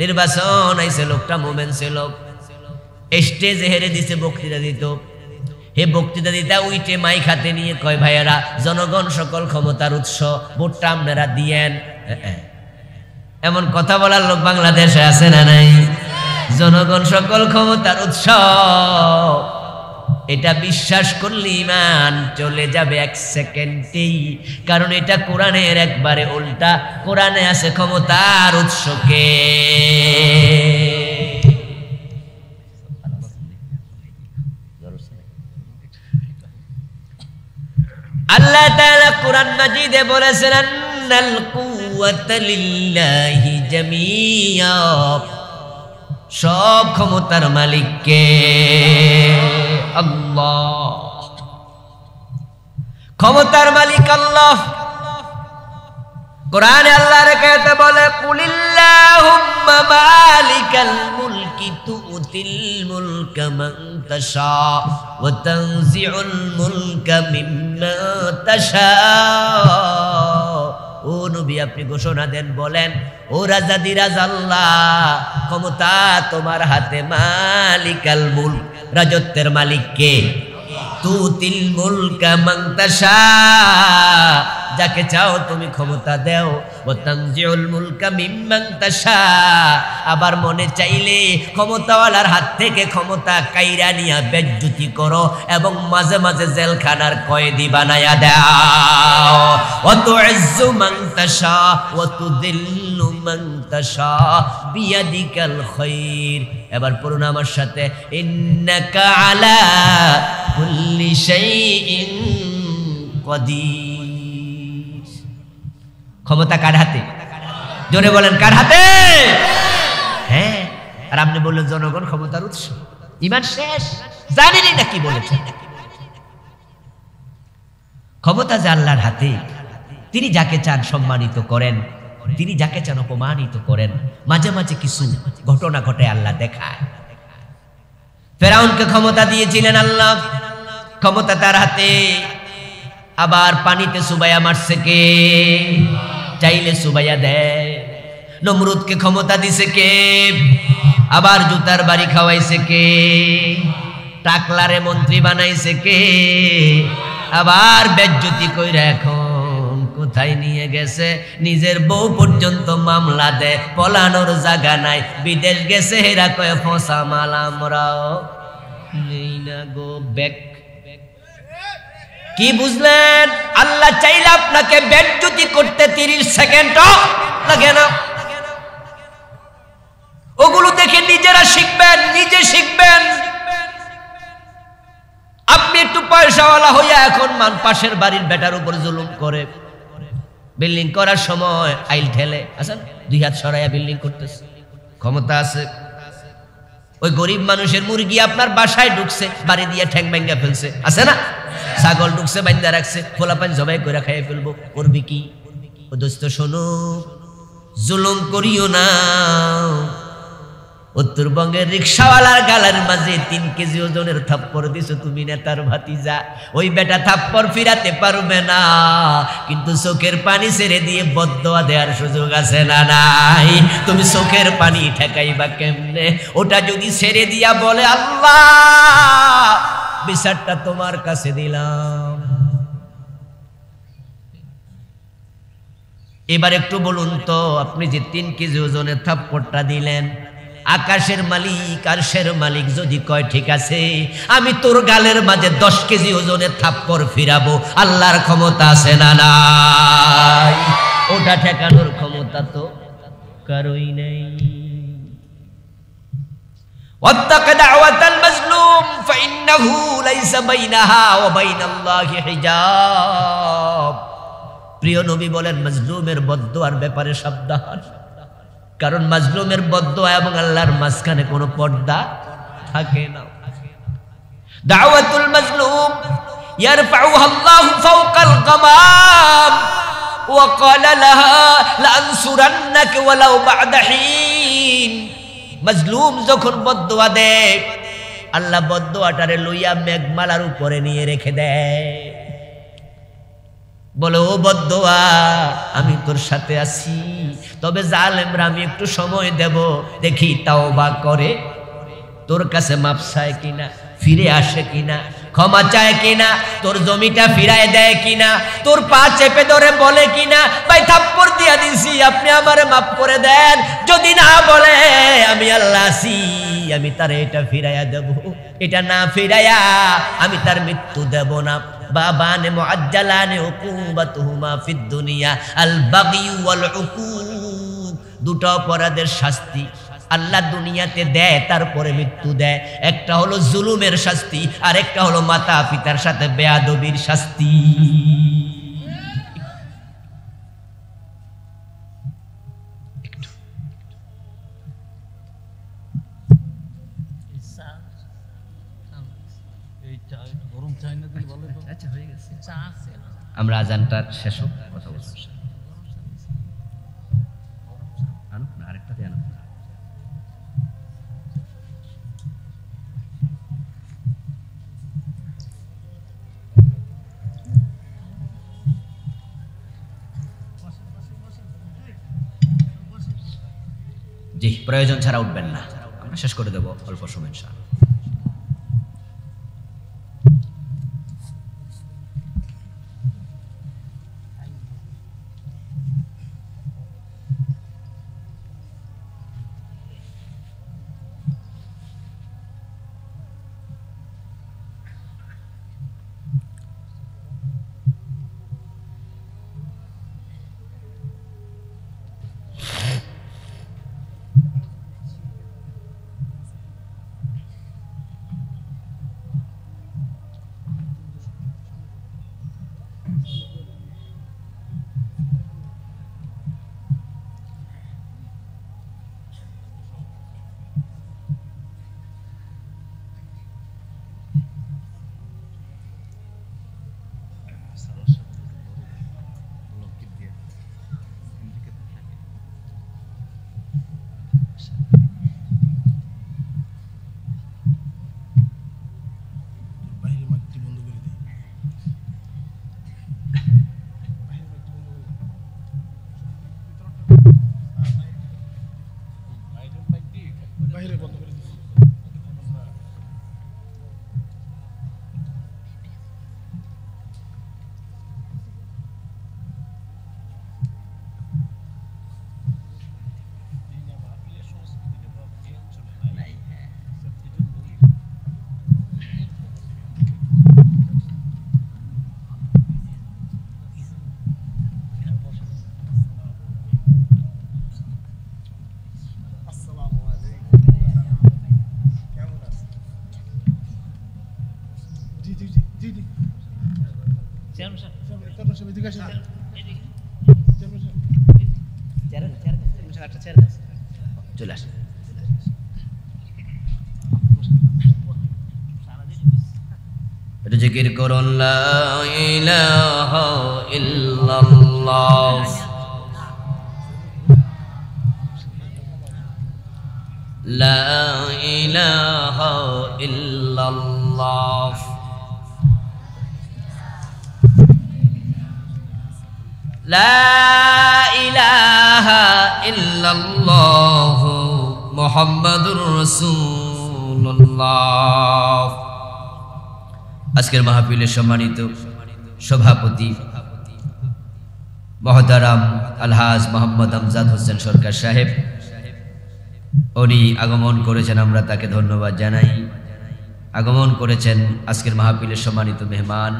নির্বাচন আইছে, লোকটা মোমেন ছিল, স্টেজে হেরে দিছে, বক্তৃতা দিত। হে বক্তৃতা দিতা উইটে মাইক হাতে নিয়ে কয়, ভাইয়েরা জনগণ সকল ক্ষমতার উৎস, ভোটটা আপনারা দিয়েন। এমন কথা বলার লোক বাংলাদেশে আছে না নাই? জনগণ সকল ক্ষমতার উৎস, এটা বিশ্বাস করলে ঈমান চলে যাবে 1 সেকেন্ডেই, কারণ এটা কোরআনের একবারে উল্টা। কোরআনে আছে ক্ষমতার উৎসকে। আল্লাহ তাআলা কোরআন মাজিদে বলেছেন, আন্নাল কুওয়াতা লিল্লাহি জামিয়া, সব ক্ষমতার মালিক কে? আল্লাহ। ক্ষমতার মালিক আল্লাহ। কোরআনে আল্লাহ রেখাতে বলে, কুলিল্লাহুম্মা মালিকাল মুলকি তুতিল মুলকা মান তাশা ওয়া তানজিউল মুলকা মিম্মা তাশা। ও নবী আপনি ঘোষণা দেন, বলেন, ও রাজাদিরাজ আল্লাহ, ক্ষমতা তোমার হাতে, মালিকাল মুলক, রাজত্বের মালিক কে? তুতিল মুলকা মান তাশা, যাকে চাও তুমি ক্ষমতা দাও, ওয়া তানজিউল মুলকা মিম্মান তাশা, আবার মনে চাইলে ক্ষমতাওয়ালার হাত থেকে ক্ষমতা কাইরা নিয়া বেজ্জতি করো এবং মাঝে মাঝে জেলখানার কয়েদি বানায়া দাও। ওয়া তুইজ্জু মান তাশা ওয়া তুযিল্লু মান তাশা বিয়াদিকাল খায়র। এবার পড়ুন আমার সাথে, ইন্নাকা আলা কুল্লি শাইইন কাদির। ক্ষমতা কার হাতে? জোরে বলেন, কার হাতে? হ্যাঁ, আর আপনি বললেন জনগণ ক্ষমতার উৎস। ঈমান শেষ, জানেনই না কি বলেছেন। ক্ষমতা যে আল্লাহর হাতে, তিনি যাকে চান সম্মানিত করেন, তিনি যাকে চান অপমানিত করেন। মাঝে মাঝে কিছু ঘটনা ঘটে আল্লাহ দেখায়। ফেরাউনকে ক্ষমতা দিয়েছিলেন আল্লাহ, ক্ষমতা তার হাতে। আবার পানিতে সুবাইয়া মারছে কে? চাইলে সুবাইয়া দেয়। নমরুদকে ক্ষমতা দিছে কে? আবার জুতার বাড়ি খাওয়াইছে কে? টাকলারে মন্ত্রী বানাইছে কে? আবার বেজ্জতি কইরা এখন কোথায় নিয়ে গেছে? নিজের বউ পর্যন্ত মামলা দেয়, পলানোর জায়গা নাই, বিদেশ গেছে। হেরা কয়ে ফসা মাল আমরাও নেই না গো ব্যাক। কি বুঝলেন? আল্লাহ চাইলে আপনাকে বেজ্জতি করতে 30 সেকেন্ডও লাগে না। ওগুলো দেখে নিজেরা শিখবেন, নিজে শিখবেন। আপনি একটু পয়সাওয়ালা হইয়া এখন পাশের বাড়ির বেটার উপর জুলুম করে, বিল্ডিং করার সময় আইল ঠেলে, আছেন 2 হাত সরাইয়া বিল্ডিং করতেছে, ক্ষমতা আছে। ওই গরিব মানুষের মুরগি আপনার বাসায় ঢুকছে, বাড়ি দিয়ে ঠ্যাং ভাঙ্গা ফেলছে, আছে না? ছাগল ঢুকছে, বাইন্দা রাখছে, ফোলাপান জবাই করে খাইয়ে ফেলবো, করবি কি? ও দোস্ত শোনো, জুলুম করিও না। উত্তরবঙ্গের রিকশাওয়ালার গালের মাঝে 3 কেজি ওজনের থাপ্পড় দিছো তুমি নেতার ভাতিজা, ওই বেটা থাপ্পড় ফিরাতে পারবে না, কিন্তু চোখের পানি ছেড়ে দিয়ে বদদোয়া দেওয়ার সুযোগ আছে না নাই? তুমি চোখের পানি ঠেকাইবা কেমনে? ওটা যদি ছেড়ে দিয়া বলে আল্লাহ বিচারটা তোমার কাছে দিলাম। এবার একটু বলুন তো, আপনি যে 3 কেজি ওজনের থাপ্পড়টা দিলেন, আকাশের মালিক আরশের মালিক যদি কয় ঠিক আছে আমি তোর গালের মাঝে 10 কেজি ওজনের থাপ্পড় ফিরাবো, আল্লাহর ক্ষমতা আছে না নাই? ওটা ঠেকানোর ক্ষমতা তো কারোই নেই। ওয়াত্তাক দাওয়াতাল মাজলুম ফাইন্নাহু লাইসা বাইনাহা ওয়া বাইনাল্লাহি হিজাব। প্রিয় নবী বলেন মাজলুমের বদদোয়ার ব্যাপারে সাবধান, কারণ মাজলুমের বদদোয়া এবং আল্লাহর মাঝখানে কোনো পর্দা থাকে না। দাওয়াতুল মাজলুম ইয়ারফাউহা আল্লাহু ফাওকাল গামাম ওয়া ক্বালা লাহা লানসুরান্নাকা ওয়ালাউ বা'দা হিন। মাজলুম যখন বদদোয়া দেয়, আল্লাহ বদদোয়াটারে লইয়া মেঘমালার উপরে নিয়ে রেখে দেয়, বলে ও বদদোয়া আমি তোর সাথে আছি, তবে জালেমরা আমি একটু সময় দেব, দেখি তাওবা করে, তোর কাছে মাপ চায় কিনা, ফিরে আসে কিনা, ক্ষমা চায় কিনা, তোর জমিটা ফিরায় দেয় কিনা, তোর পা চেপে ধরে বলে কিনা ভাই থাপ্পড় দিয়া দিছি আপনি আমারে মাফ করে দেন। যদি না বলে আমি আল্লাহ আছি, আমি তার এটা ফিরাইয়া দেব, এটা না ফিরাইয়া আমি তার মৃত্যু দেব না। বাবানে মুআজ্জালানে উকুবাতুহুমা ফিদ দুনিয়া আল বাগী ওয়াল উকুক। দুটো অপরাধের শাস্তি আল্লাহ দুনিয়াতে দেয়, তারপরে মৃত্যু দেয়। একটা হলো জুলুমের শাস্তি, আর একটা হলো মাতা পিতার সাথে বেয়াদবির শাস্তি। আমরা আজানটার শেষ হোক কথা বলছি। আরেকটা দিয়ে আনো। জি, প্রয়োজন ছাড়া উঠবেন না, আমরা শেষ করে দেব অল্প সময় ইনশাআল্লাহ। চলে আসে জিকির করুন লা ইলাহা ইল্লাল্লাহ লা ইলাহা ইল্লাল্লাহ। লা ইলাহা ইল্লাল্লাহ মুহাম্মাদুর রাসূলুল্লাহ। আজকের মাহফিলের সম্মানিত সভাপতি মহতারাম আলহাজ মোহাম্মদ আমজাদ হোসেন সরকার সাহেব, উনি আগমন করেছেন, আমরা তাকে ধন্যবাদ জানাই। আগমন করেছেন আজকের মাহফিলের সম্মানিত মেহমান,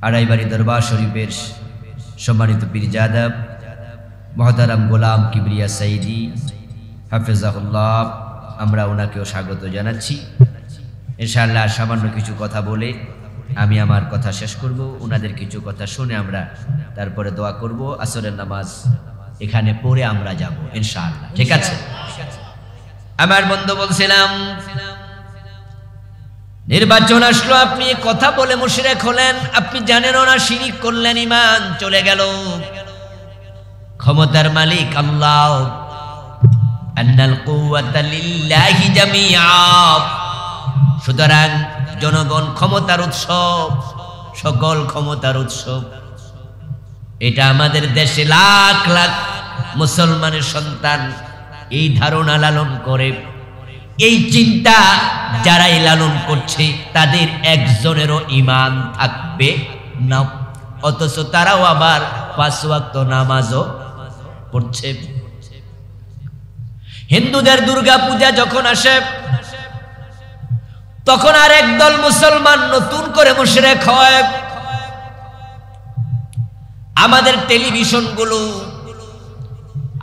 আড়াইবাড়ি দরবার শরীফের সম্মানিত পীরজাদা মহতারাম গোলাম কিবরিয়া সাইদি হাফেজাহুল্লাহ, আমরা ওনাকেও স্বাগত জানাচ্ছি। ইনশাআল্লাহ সামান্য কিছু কথা বলে আমি আমার কথা শেষ করব, ওনাদের কিছু কথা শুনে আমরা তারপরে দোয়া করব, আসরের নামাজ এখানে পড়ে আমরা যাব ইনশাআল্লাহ। ঠিক আছে? আমার বন্ধু বলছিলাম নির্বাচন আসলো, আপনি কথা বলে মুশরিক হলেন, আপনি জানেন না, শিরিক করলেন, ঈমান চলে গেল। ক্ষমতার মালিক আল্লাহ, আন্নাল কুওয়াতা লিল্লাহি জামিআ। সুতরাং জনগণ ক্ষমতার উৎসব, সকল ক্ষমতার উৎসব। এটা আমাদের দেশে লাখ লাখ মুসলমানের সন্তান এই ধারণা লালন করে, এই চিন্তা যারাই লালন করছে তাদের একজনেরও ঈমান থাকবে না, অথচ তারাও আবার 5 ওয়াক্ত নামাজও পড়ছে। হিন্দুদের দুর্গা পূজা যখন আসে তখন আর একদল মুসলমান নতুন করে মুশরিক হয়। আমাদের টেলিভিশনগুলো,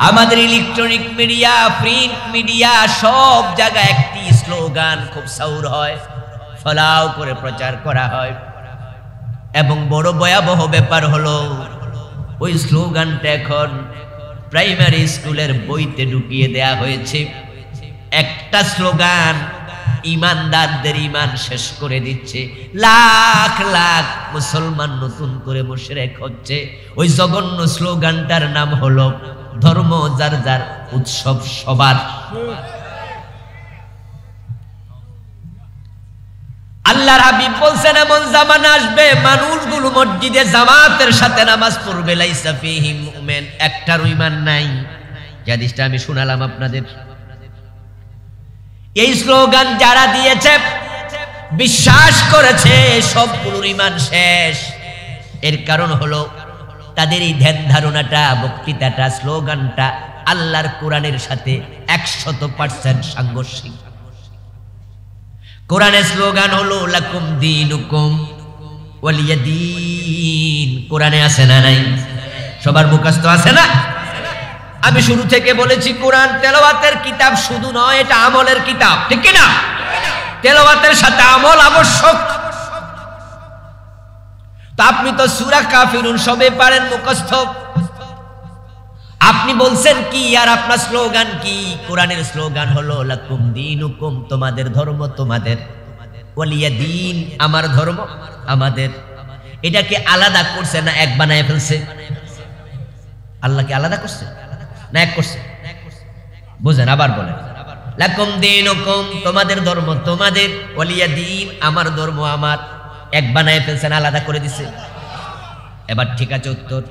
আমাদের ইলেকট্রনিক মিডিয়া, প্রিন্ট মিডিয়া, সব জায়গায় একটি স্লোগান খুব সাউর হয়, ফলাও করে প্রচার করা হয়। এবং বড় ভয়াবহ ব্যাপার হলো ওই স্লোগানটা এখন প্রাইমারি স্কুলের বইতে ঢুকিয়ে দেয়া হয়েছে। একটা স্লোগান ইমানদারদের ঈমান শেষ করে দিচ্ছে। লাখ লাখ মুসলমান নতুন করে মুশরিক হচ্ছে। ওই জঘন্য স্লোগানটার নাম হলো ধর্ম যার যার, উৎসব সবার। আল্লাহর হাবিব বলছেন এমন জামানা আসবে মানুষগুলো মসজিদে জামাতের সাথে নামাজ পড়বে, লাইসা ফীহিম মুমিন, একটার ঈমান নাই। যে হাদিসটা আমি শোনালাম আপনাদের, এই স্লোগান যারা দিয়েছে, বিশ্বাস করেছে, সবগুলোর ঈমান শেষ। এর কারণ হলো তাদের এই ধ্যান ধারণাটা, বক্তৃতাটা, স্লোগানটা আল্লাহর কোরআনের সাথে 100% সাংঘর্ষিক। কোরআনের স্লোগান হলো লাকুম দীনুকুম ওয়ালিয়াদিন। কোরআনে আছে না নাই? সবার মুখস্থ আছে না? আমি শুরু থেকে বলেছি কোরআন তেলাওয়াতের কিতাব শুধু নয়, এটা আমলের কিতাব, ঠিক কি না? তেলাওয়াতের সাথে আমল আবশ্যক। তো আপনি তো সূরা কাফিরুন সবে পারেন মুখস্থ, আপনি বলছেন কি আর আপনার স্লোগান কি? কোরআনের স্লোগান হলো লাকুম দীনুকুম, তোমাদের ধর্ম তোমাদের, ওয়ালিয়া দিন, আমার ধর্ম আমাদের। এটাকে আলাদা করছে না এক বানায় ফেলছে? আল্লাহকে আলাদা করছে না এক করছে? বুঝেন, আবার বলেন, লাকুম দীনুকুম, তোমাদের ধর্ম তোমাদের, ওয়ালিয়া দিন, আমার ধর্ম আমার। এক বানায় ফেলছেন, আলাদা করে দিছে। এবার ঠিক আছে উত্তর,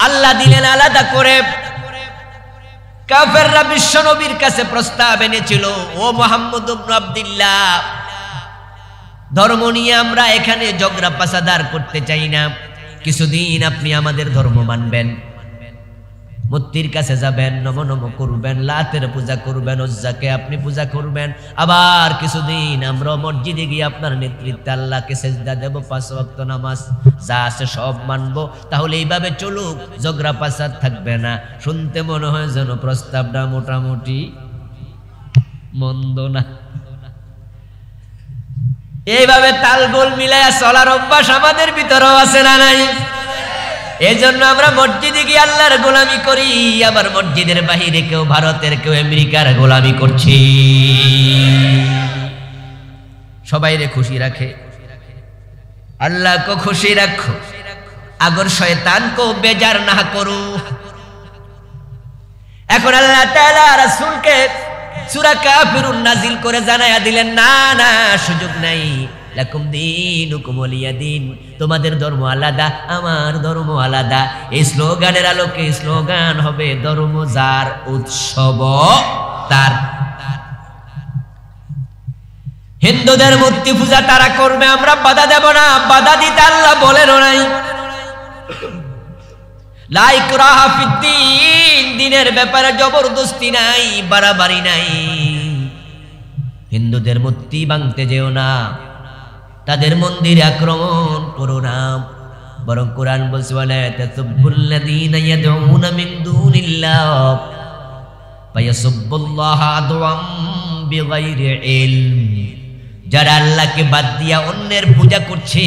আল্লাহ দিলেন আলাদা করে। কাফেররা বিশ্ব নবীর কাছে প্রস্তাব এনেছিল, ও মুহাম্মদ ইবনে আব্দুল্লাহ, ধর্ম নিয়ে আমরা এখানে ঝগড়া পাসাদার করতে চাই না, কিছুদিন আপনি আমাদের ধর্ম মানবেন, মূর্তির কাছে যাবেন, নম নম করবেন, লাতের পূজা করবেন, উজ্জাকে আপনি পূজা করবেন, আবার কিছুদিন আমরা মসজিদে গিয়ে আপনার নেতৃত্বে আল্লাহকে সেজদা দেব, 5 ওয়াক্ত নামাজ যা আছে সব মানবো। তাহলে এইভাবে চলুক, ঝগড়া পাসাদ থাকবে না। শুনতে মনে হয় যেন প্রস্তাবটা মোটামুটি মন্দ না। এইভাবে তালগোল মিলায়া চলার অভ্যাস আমাদের ভিতরেও আছে না নাই? এই জন্য আমরা মসজিদে গিয়ে আল্লাহর গোলামি করি, আবার মসজিদের বাহিরে কেউ ভারতের, কেউ আমেরিকার গোলামি করছি। সবাইরে খুশি রাখে, আল্লাহকে খুশি রাখো, আগর শয়তানকে বেজার না করো। এখন আল্লাহ তাআলা রাসূলকে সূরা কাফিরুন নাজিল করে জানায়া দিলেন, না না, সুযোগ নাই। লাকুম দীনুকুম ওয়ালিয়া দীন, তোমাদের ধর্ম আলাদা, আমার ধর্ম আলাদা। এই স্লোগানের আলোকে স্লোগান হবে ধর্ম যার, উৎসব তার। হিন্দুদের মূর্তি পূজা তারা করবে, আমরা বাধা দেব না। বাধা দিতে আল্লাহ বলেন নাই। লা ইকরাহা ফিদ্দীন, দ্বীনের ব্যাপারে জবরদস্তি নাই, বাড়াবাড়ি নাই। হিন্দুদের মূর্তি ভাঙতে যেও না, তাদের মন্দিরে আক্রমণ করো না। বরং কোরআন বলছে, ওয়ালা তাসুব্বুল্লাযীনা ইয়াদউনা মিন দুনিল্লাহ ফায়াসুব্বুল্লাহা আদওয়াম বিগাইরি ইলম। যারা আল্লাহকে বাদ দিয়া অন্যের পূজা করছে,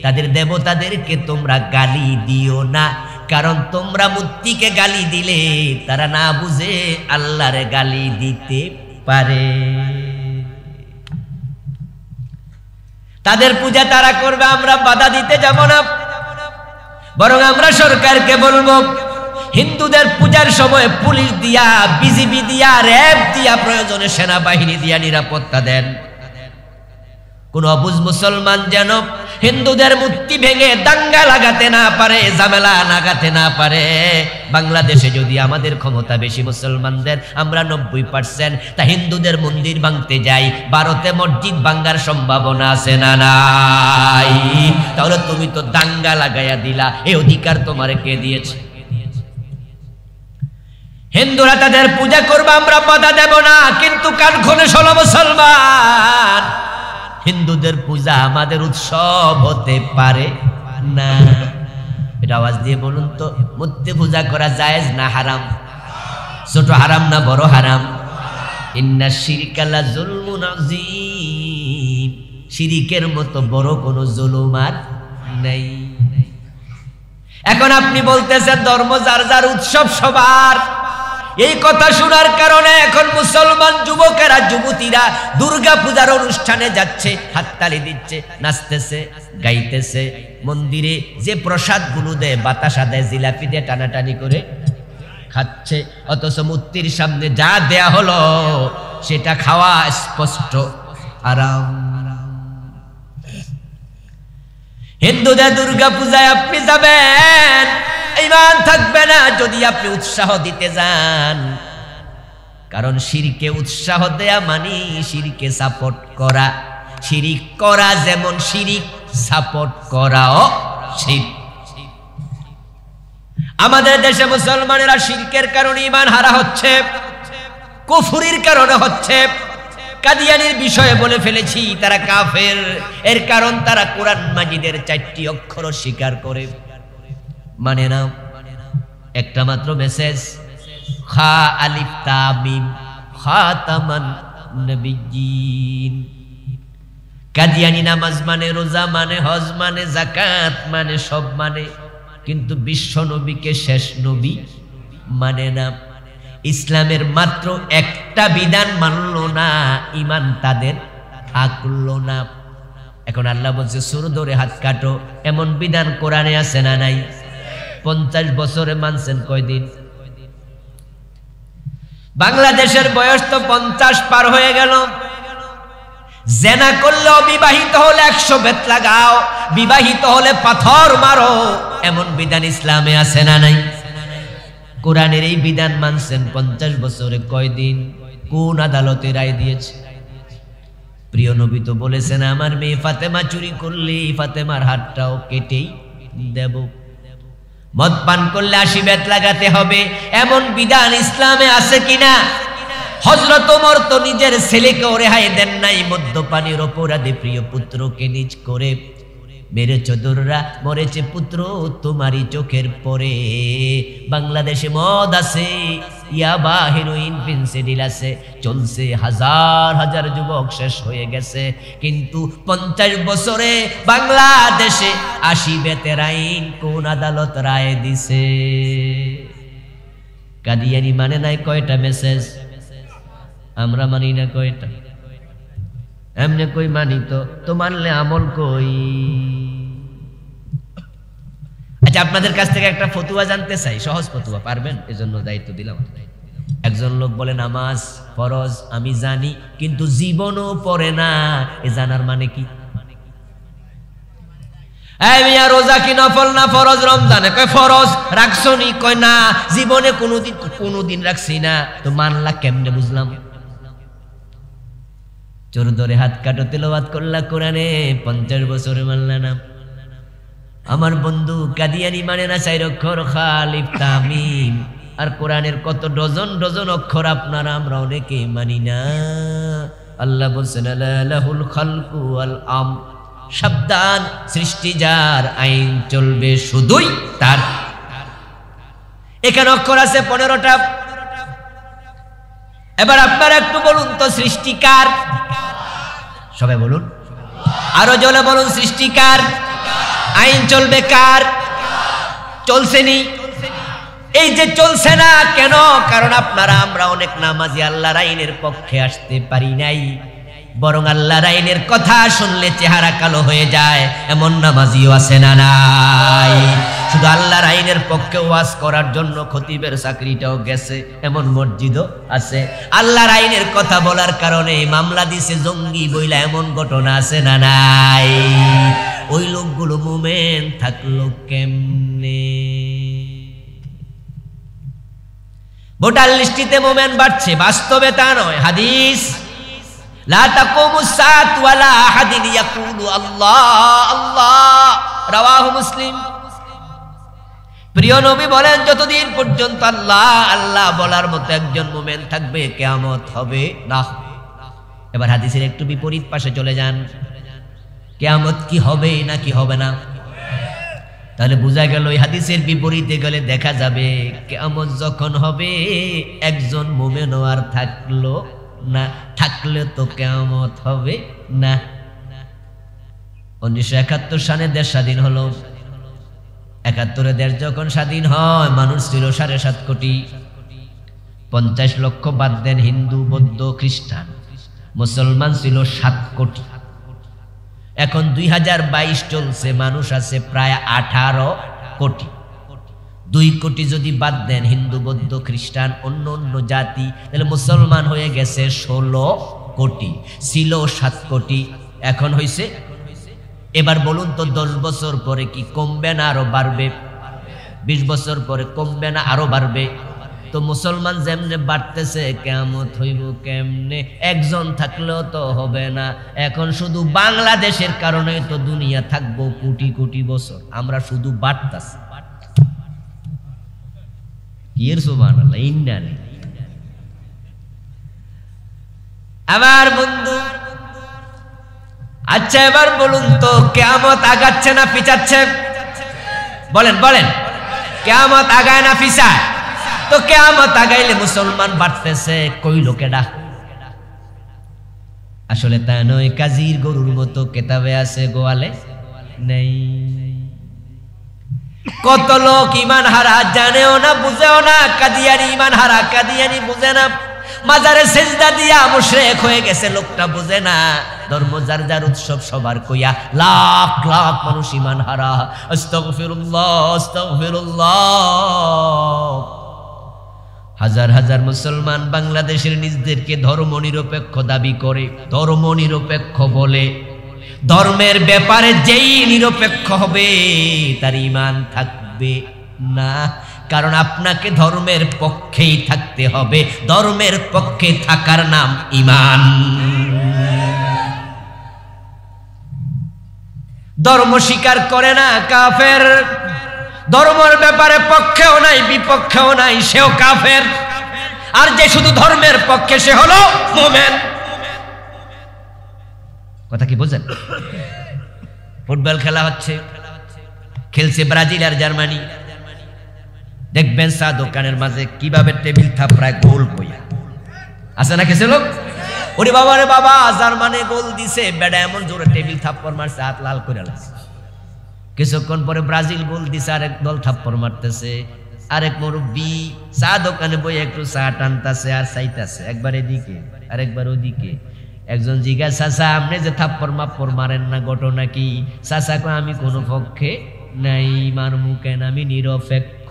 তাদের দেবতাদেরকে তোমরা গালি দিও না, কারণ তোমরা মূর্তিকে গালি দিলে তারা না বুঝে আল্লাহর গালি দিতে পারে। তাদের পূজা তারা করবে, আমরা বাধা দিতে যাব না। বরং আমরা সরকারকে বলবো, হিন্দুদের পূজার সময় পুলিশ দিয়া, বিজিবি দিয়া, র্যাব দিয়া, প্রয়োজনে সেনাবাহিনী দিয়া নিরাপত্তা দেন। কোন অবুঝ মুসলমান যেন হিন্দুদের মূর্তি ভেঙে দাঙ্গা লাগাতে না পারে, ঝামেলা লাগাতে না পারে। বাংলাদেশে যদি আমাদের ক্ষমতা বেশি মুসলমানদের, আমরা 90%, তা হিন্দুদের মন্দির ভাঙতে যাই, ভারতে মসজিদ ভাঙ্গার সম্ভাবনা আছে না নাই? তাহলে তুমি তো দাঙ্গা লাগাইয়া দিলা, এই অধিকার তোমার কে দিয়েছে? হিন্দুরা তাদের পূজা করবে, আমরা বাধা দেব না, কিন্তু কান খুলে শোনো মুসলমান, হিন্দুদের পূজা আমাদের উৎসব হতে পারে না। এটা আওয়াজ দিয়ে বলুন তো, মূর্তি পূজা করা জায়েজ না হারাম? ছোট হারাম না বড় হারাম? ইন্না শিরকা লা যুলমুন আযীম, শিরিকের মতো বড় কোনো জুলুম আর নাই। এখন আপনি বলতেছেন ধর্ম যার যার, উৎসব সবার। এই কথা শোনার কারণে এখন মুসলমান যুবকেরা, যুবতীরা দুর্গা পূজার অনুষ্ঠানে যাচ্ছে, হাততালি দিচ্ছে, নাচতেছে, গাইতেছে। মন্দিরে যে প্রসাদ গুলো দেয়, বাতাসা দেয়, জিলাপি দিয়ে টানাটানি করে খাচ্ছে। অথচ মূর্তির সামনে যা দেয়া হলো সেটা খাওয়া স্পষ্ট হারাম। হিন্দুদের দুর্গা পূজায় আপনি যাবেন, ঈমান থাকবে না যদি আপনি উৎসাহ দিতে যান। কারণ শিরকে উৎসাহ দেয়া মানে শিরকে সাপোর্ট করা। শিরিক করা যেমন শিরিক, সাপোর্ট করাও শিরক। আমাদের দেশে মুসলমানেরা শিরকের কারণে ঈমান হারা হচ্ছে, কুফরির কারণে হচ্ছে। কাদিয়ানির বিষয়ে বলে ফেলেছি, তারা কাফের। এর কারণ তারা কোরআন মাজিদের 4টি অক্ষর স্বীকার করে, মানে না। একটা মাত্র মেসেজ, খা আলিফ তা মিম খাতামান নবিয়্যিন। কাদিয়ানি নামাজ মানে, রোজা মানে, হজ মানে, যাকাত মানে, সব মানে, কিন্তু বিশ্ব নবীকে শেষ নবী মানে না। ইসলামের মাত্র একটা বিধান মানলো না, ঈমান তাদের থাকলো না। এখন আল্লাহ বলছে সূরা ধরে হাত কাটো, এমন বিধান কোরআনে আছে না নাই? 50 বছরে মানছেন কয়দিন? বাংলাদেশের বয়স তো 50 পার হয়ে গেল। জেনা করলে, অবিবাহিত হলে 100 বেত লাগাও, বিবাহিত হলে পাথর মারো, এমন বিধান ইসলামে আছে না নাই? কোরআনের এই বিধান মানছেন 50 বছরে কয়দিন? কোন আদালতে রায় দিয়েছে? প্রিয় নবী তো বলেছেন, আমার মেয়ে ফাতেমা চুরি করলে ফাতেমার হাতটাও কেটেই দেব। মদ পান করলে 80 বেত লাগাতে হবে, এমন বিধান ইসলামে আছে কিনা? হযরত ওমর তো নিজের ছেলেকেও রেহাই দেন নাই, মদ্যপানের অপরাধে প্রিয় পুত্রকে নিজ করে মেরেছ দোররা, মরেছে পুত্র তোমারই চোখের পরে। বাংলাদেশে মদ আছে, ইয়াবা, হেরোইন, ফেন্সিডিল আছে, চলছে, হাজার হাজার যুবক শেষ হয়ে গেছে। কিন্তু 50 বছরে বাংলাদেশে 80 বেতের আইন কোন আদালত রায় দিছে? কাদিয়ানি মানে নাই কয়টা মেসেজ, আমরা মানি না কয়টা? এমনি কই মানি তো মানলে আমল কই? আচ্ছা, আপনাদের কাছ থেকে একটা ফতুয়া জানতে চাই, সহজ ফতুয়া, পারবেন? এজন্য দায়িত্ব দিলাম। একজন লোক বলে নামাজ ফরজ আমি জানি, কিন্তু জীবনও পড়ে না। এ জানার মানে কি? এই মিয়া রোজা কি নফল না ফরজ? রমজানে কয় ফরজ। রাখছনি? কয় না, জীবনে কোনোদিন রাখছি না। তো মানলা কেমনে? বুঝলাম। চোর ধরে হাত কাটো, তেলাওয়াত করলা কোরআনে, 50 বছরে মানলা না। আমার বন্ধু কাদিয়ানি মানে না 4 অক্ষর খালিফ তামিম, আর কোরআনের কত ডজন ডজন অক্ষর আপনারা আমরা অনেকে মানি না। আল্লাহ বলছেন লাহুল খালকু ওয়াল আমর, সাবধান, সৃষ্টি যার, আইন চলবে শুধুই তার। এখানে অক্ষর আছে 15টা। এবার আপনারা একটু বলুন তো সৃষ্টিকার? সবাই বলুন, আরো জোরে বলুন, সৃষ্টিকার। আইন চলবে কার? চলছে নি? এই যে চলছে না কেন? কারণ আপনারা আমরা অনেক নামাজি আল্লাহর আইনের পক্ষে আসতে পারি নাই, বরং আল্লাহর আইনের কথা শুনলে চেহারা কালো হয়ে যায়, এমন নামাজিও আছে না নাই? শুধু আল্লাহর আইনের পক্ষে ওয়াজ করার জন্য খতিবের চাকরিটাও গেছে, এমন মসজিদও আছে। আল্লাহর আইনের কথা বলার কারণে মামলা দিছে জঙ্গি বইলা, এমন ঘটনা আছে না নাই? ওই লোকগুলো মুমিন থাকলো কেমনে? ভোটার লিস্টিতে মুমিন বাড়ছে, বাস্তবে তা নয়। হাদিস লা তাকুমুস সাআত ওয়ালা আহাদিন ইয়াকুলু আল্লাহ আল্লাহ, রাওয়াহু মুসলিম। প্রিয় নবী বলেন, যতদিন পর্যন্ত আল্লাহ আল্লাহ বলার মতো একজন মুমিন থাকবে, কিয়ামত হবে না। এবার হাদিসের একটু বিপরীত পাশে চলে যান, কিয়ামত কি হবে না কি হবে না? তাহলে বোঝা গেল এই হাদিসের বিপরীতে গেলে দেখা যাবে কিয়ামত যখন হবে একজন মুমিনও আর থাকলো না, থাকলে তো কিয়ামত হবে না। 1971 সালে দেশ স্বাধীন হলো। 71-এ দেশ যখন স্বাধীন হয়, মানুষ ছিল 7.5 কোটি। 50 লক্ষ বাদ দেন হিন্দু, বৌদ্ধ, খ্রিস্টান, মুসলমান ছিল 7 কোটি। এখন 2022 চলছে, মানুষ আছে প্রায় 18 কোটি। 2 কোটি যদি বাদ দেন হিন্দু, বৌদ্ধ, খ্রিস্টান, অন্য অন্য জাতি, তাহলে মুসলমান হয়ে গেছে 16 কোটি। ছিল 7 কোটি, এখন হইছে। এবার বলুন তো 10 বছর পরে কি কমবে না আরো বাড়বে? 20 বছর পরে কমবে না আরো বাড়বে? তো মুসলমান যেমনে বাড়তেছে, কিয়ামত হইব কেমনে? একজন থাকলেও তো হবে না। এখন শুধু বাংলাদেশের কারণে তো দুনিয়া থাকবো কোটি কোটি বছর, আমরা শুধু বাড়তাছি। কিয়ের সুবহানাল্লাহ, ইন্নানি। আমার বন্ধু, আচ্ছা এবার বলুন তো কিয়ামত আগাচ্ছে না পিছাচ্ছে? বলেন বলেন, কিয়ামত আগায় না পিছায়? তো কিয়ামত আগাইলে মুসলমান বাড়তেছে, কই লোকেডা? আসলে তা নয়, কাজীর গরুর মতো কেতাবে আছে, গোয়ালে নেই। কত লোক ইমান হারা, জানেও না বুঝেও না। কাদিয়ানি ইমান হারা, কাদিয়ানি বুঝে না। মাজারে সেজদা দিয়া মুশরিক হয়ে গেছে, লোকটা বুঝে না। ধর্ম যার যার উৎসব সবার কইয়া লাখ লাখ মানুষ ইমান হারা। আস্তাগফিরুল্লাহ আস্তাগফিরুল্লাহ। হাজার হাজার মুসলমান বাংলাদেশের নিজেদেরকে ধর্ম নিরপেক্ষ দাবি করে, ধর্ম নিরপেক্ষ বলে। ধর্মের ব্যাপারে যেই নিরপেক্ষ হবে তার ঈমান থাকবে না, কারণ আপনাকে ধর্মের পক্ষেই থাকতে হবে। ধর্মের পক্ষে থাকার নাম ঈমান। ধর্ম স্বীকার করে না কাফের। ধর্মের ব্যাপারে পক্ষেও নাই বিপক্ষেও নাই, সেও কাফের। আর যে শুধু ধর্মের পক্ষে সে হলো মুমিন। কথা কি বুঝেন? ফুটবল খেলা হচ্ছে, খেলছে ব্রাজিল আর জার্মানি। দেখবেন চা দোকানের মাঝে কিভাবে টেবিল থাপড়ায় গোল বইয়া আছে না কিছু লোক। ওরে বাবা রে বাবা, জার্মানি গোল দিছে, বেড়া এমন জোরে টেবিল থাপ্পড় মারছে, হাত লাল করে লাগছে। কিছুক্ষণ পরে ব্রাজিল গোল দিছে, আরেক দল থাপ্পড় মারতেছে। আরেক মুরব্বি চা দোকানে বই একটু চা টানতেছে আর চাইতেছে, একবার এদিকে আরেকবার ওদিকে। একজন জিজ্ঞাসা, চাচা আপনি যে থাপ্পড় মাপ্পড় মারেন না, ঘটনা কি? চাচা কয়, আমি কোনো পক্ষে নাই, মারমু কেন, আমি নিরপেক্ষ।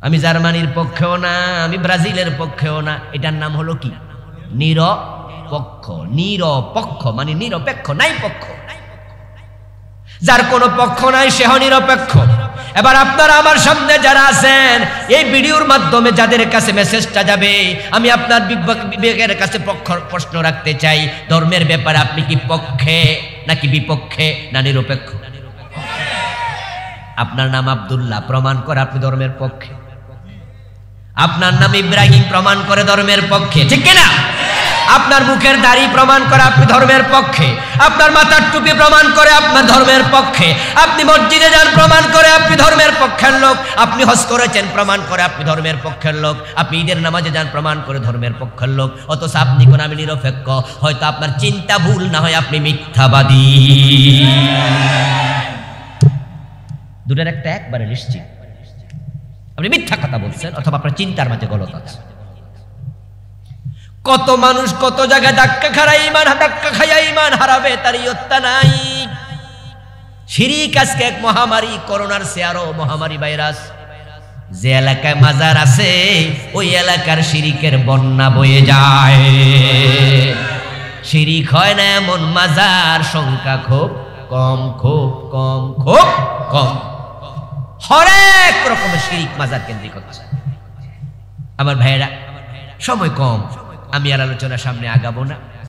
আমি জার্মানির পক্ষেও না, আমি ব্রাজিলের পক্ষেও না। এটার নাম হলো কি? নিরপেক্ষ। নিরপেক্ষ মানে নিরপেক্ষ, নাই পক্ষ। যার কোনো পক্ষ নাই সে নিরপেক্ষ। এবার আপনারা আমার সামনে যারা আছেন, এই ভিডিওর মাধ্যমে যাদের কাছে মেসেজটা যাবে, আমি আপনার বিবেকের কাছে প্রশ্ন রাখতে চাই, ধর্মের ব্যাপারে আপনি কি পক্ষে নাকি বিপক্ষে না নিরপেক্ষ? আপনার নাম আব্দুল্লাহ, প্রমাণ করে আপনি ধর্মের পক্ষে। আপনার নাম ইব্রাহিম, প্রমাণ করে ধর্মের পক্ষে, ঠিক কিনা? আপনার মুখের দাড়ি প্রমাণ করে আপনি ধর্মের পক্ষে। আপনার মাথার টুপি প্রমাণ করে আপনার ধর্মের পক্ষে। আপনি মসজিদে যান, প্রমাণ করে আপনি ধর্মের পক্ষের লোক। আপনি হজ করেছেন, প্রমাণ করে আপনি ধর্মের পক্ষের লোক। আপনি ঈদের নামাজে যান, প্রমাণ করে ধর্মের পক্ষের লোক। অথচ আপনি কোন আমি নিরপেক্ষ। হয়তো আপনার চিন্তা ভুল, না হয় আপনি মিথ্যাবাদী। দুটোর একটা একবারে নিশ্চিত, আপনি মিথ্যা কথা বলছেন অথবা আপনার চিন্তার মাঝে গলত আছে। কত মানুষ কত জায়গায় ধাক্কা খাইয়া ইমান হারাবে, তার ইয়ত্তা নাই। শিরিক আজকে এক মহামারী, করোনার চেয়ে আরো মহামারী ভাইরাস। যে এলাকায় মাজার আছে ওই এলাকার শিরিকের বন্যা বয়ে যায়। শিরিক হয় না এমন মাজার সংখ্যা খুব কম, খুব কম, খুব কম। হরেক রকমের শিরিক মাজার কেন্দ্রিক হচ্ছে। আমার ভাইয়েরা, সময় কম, আমি আর আলোচনা সামনে আগাবো না।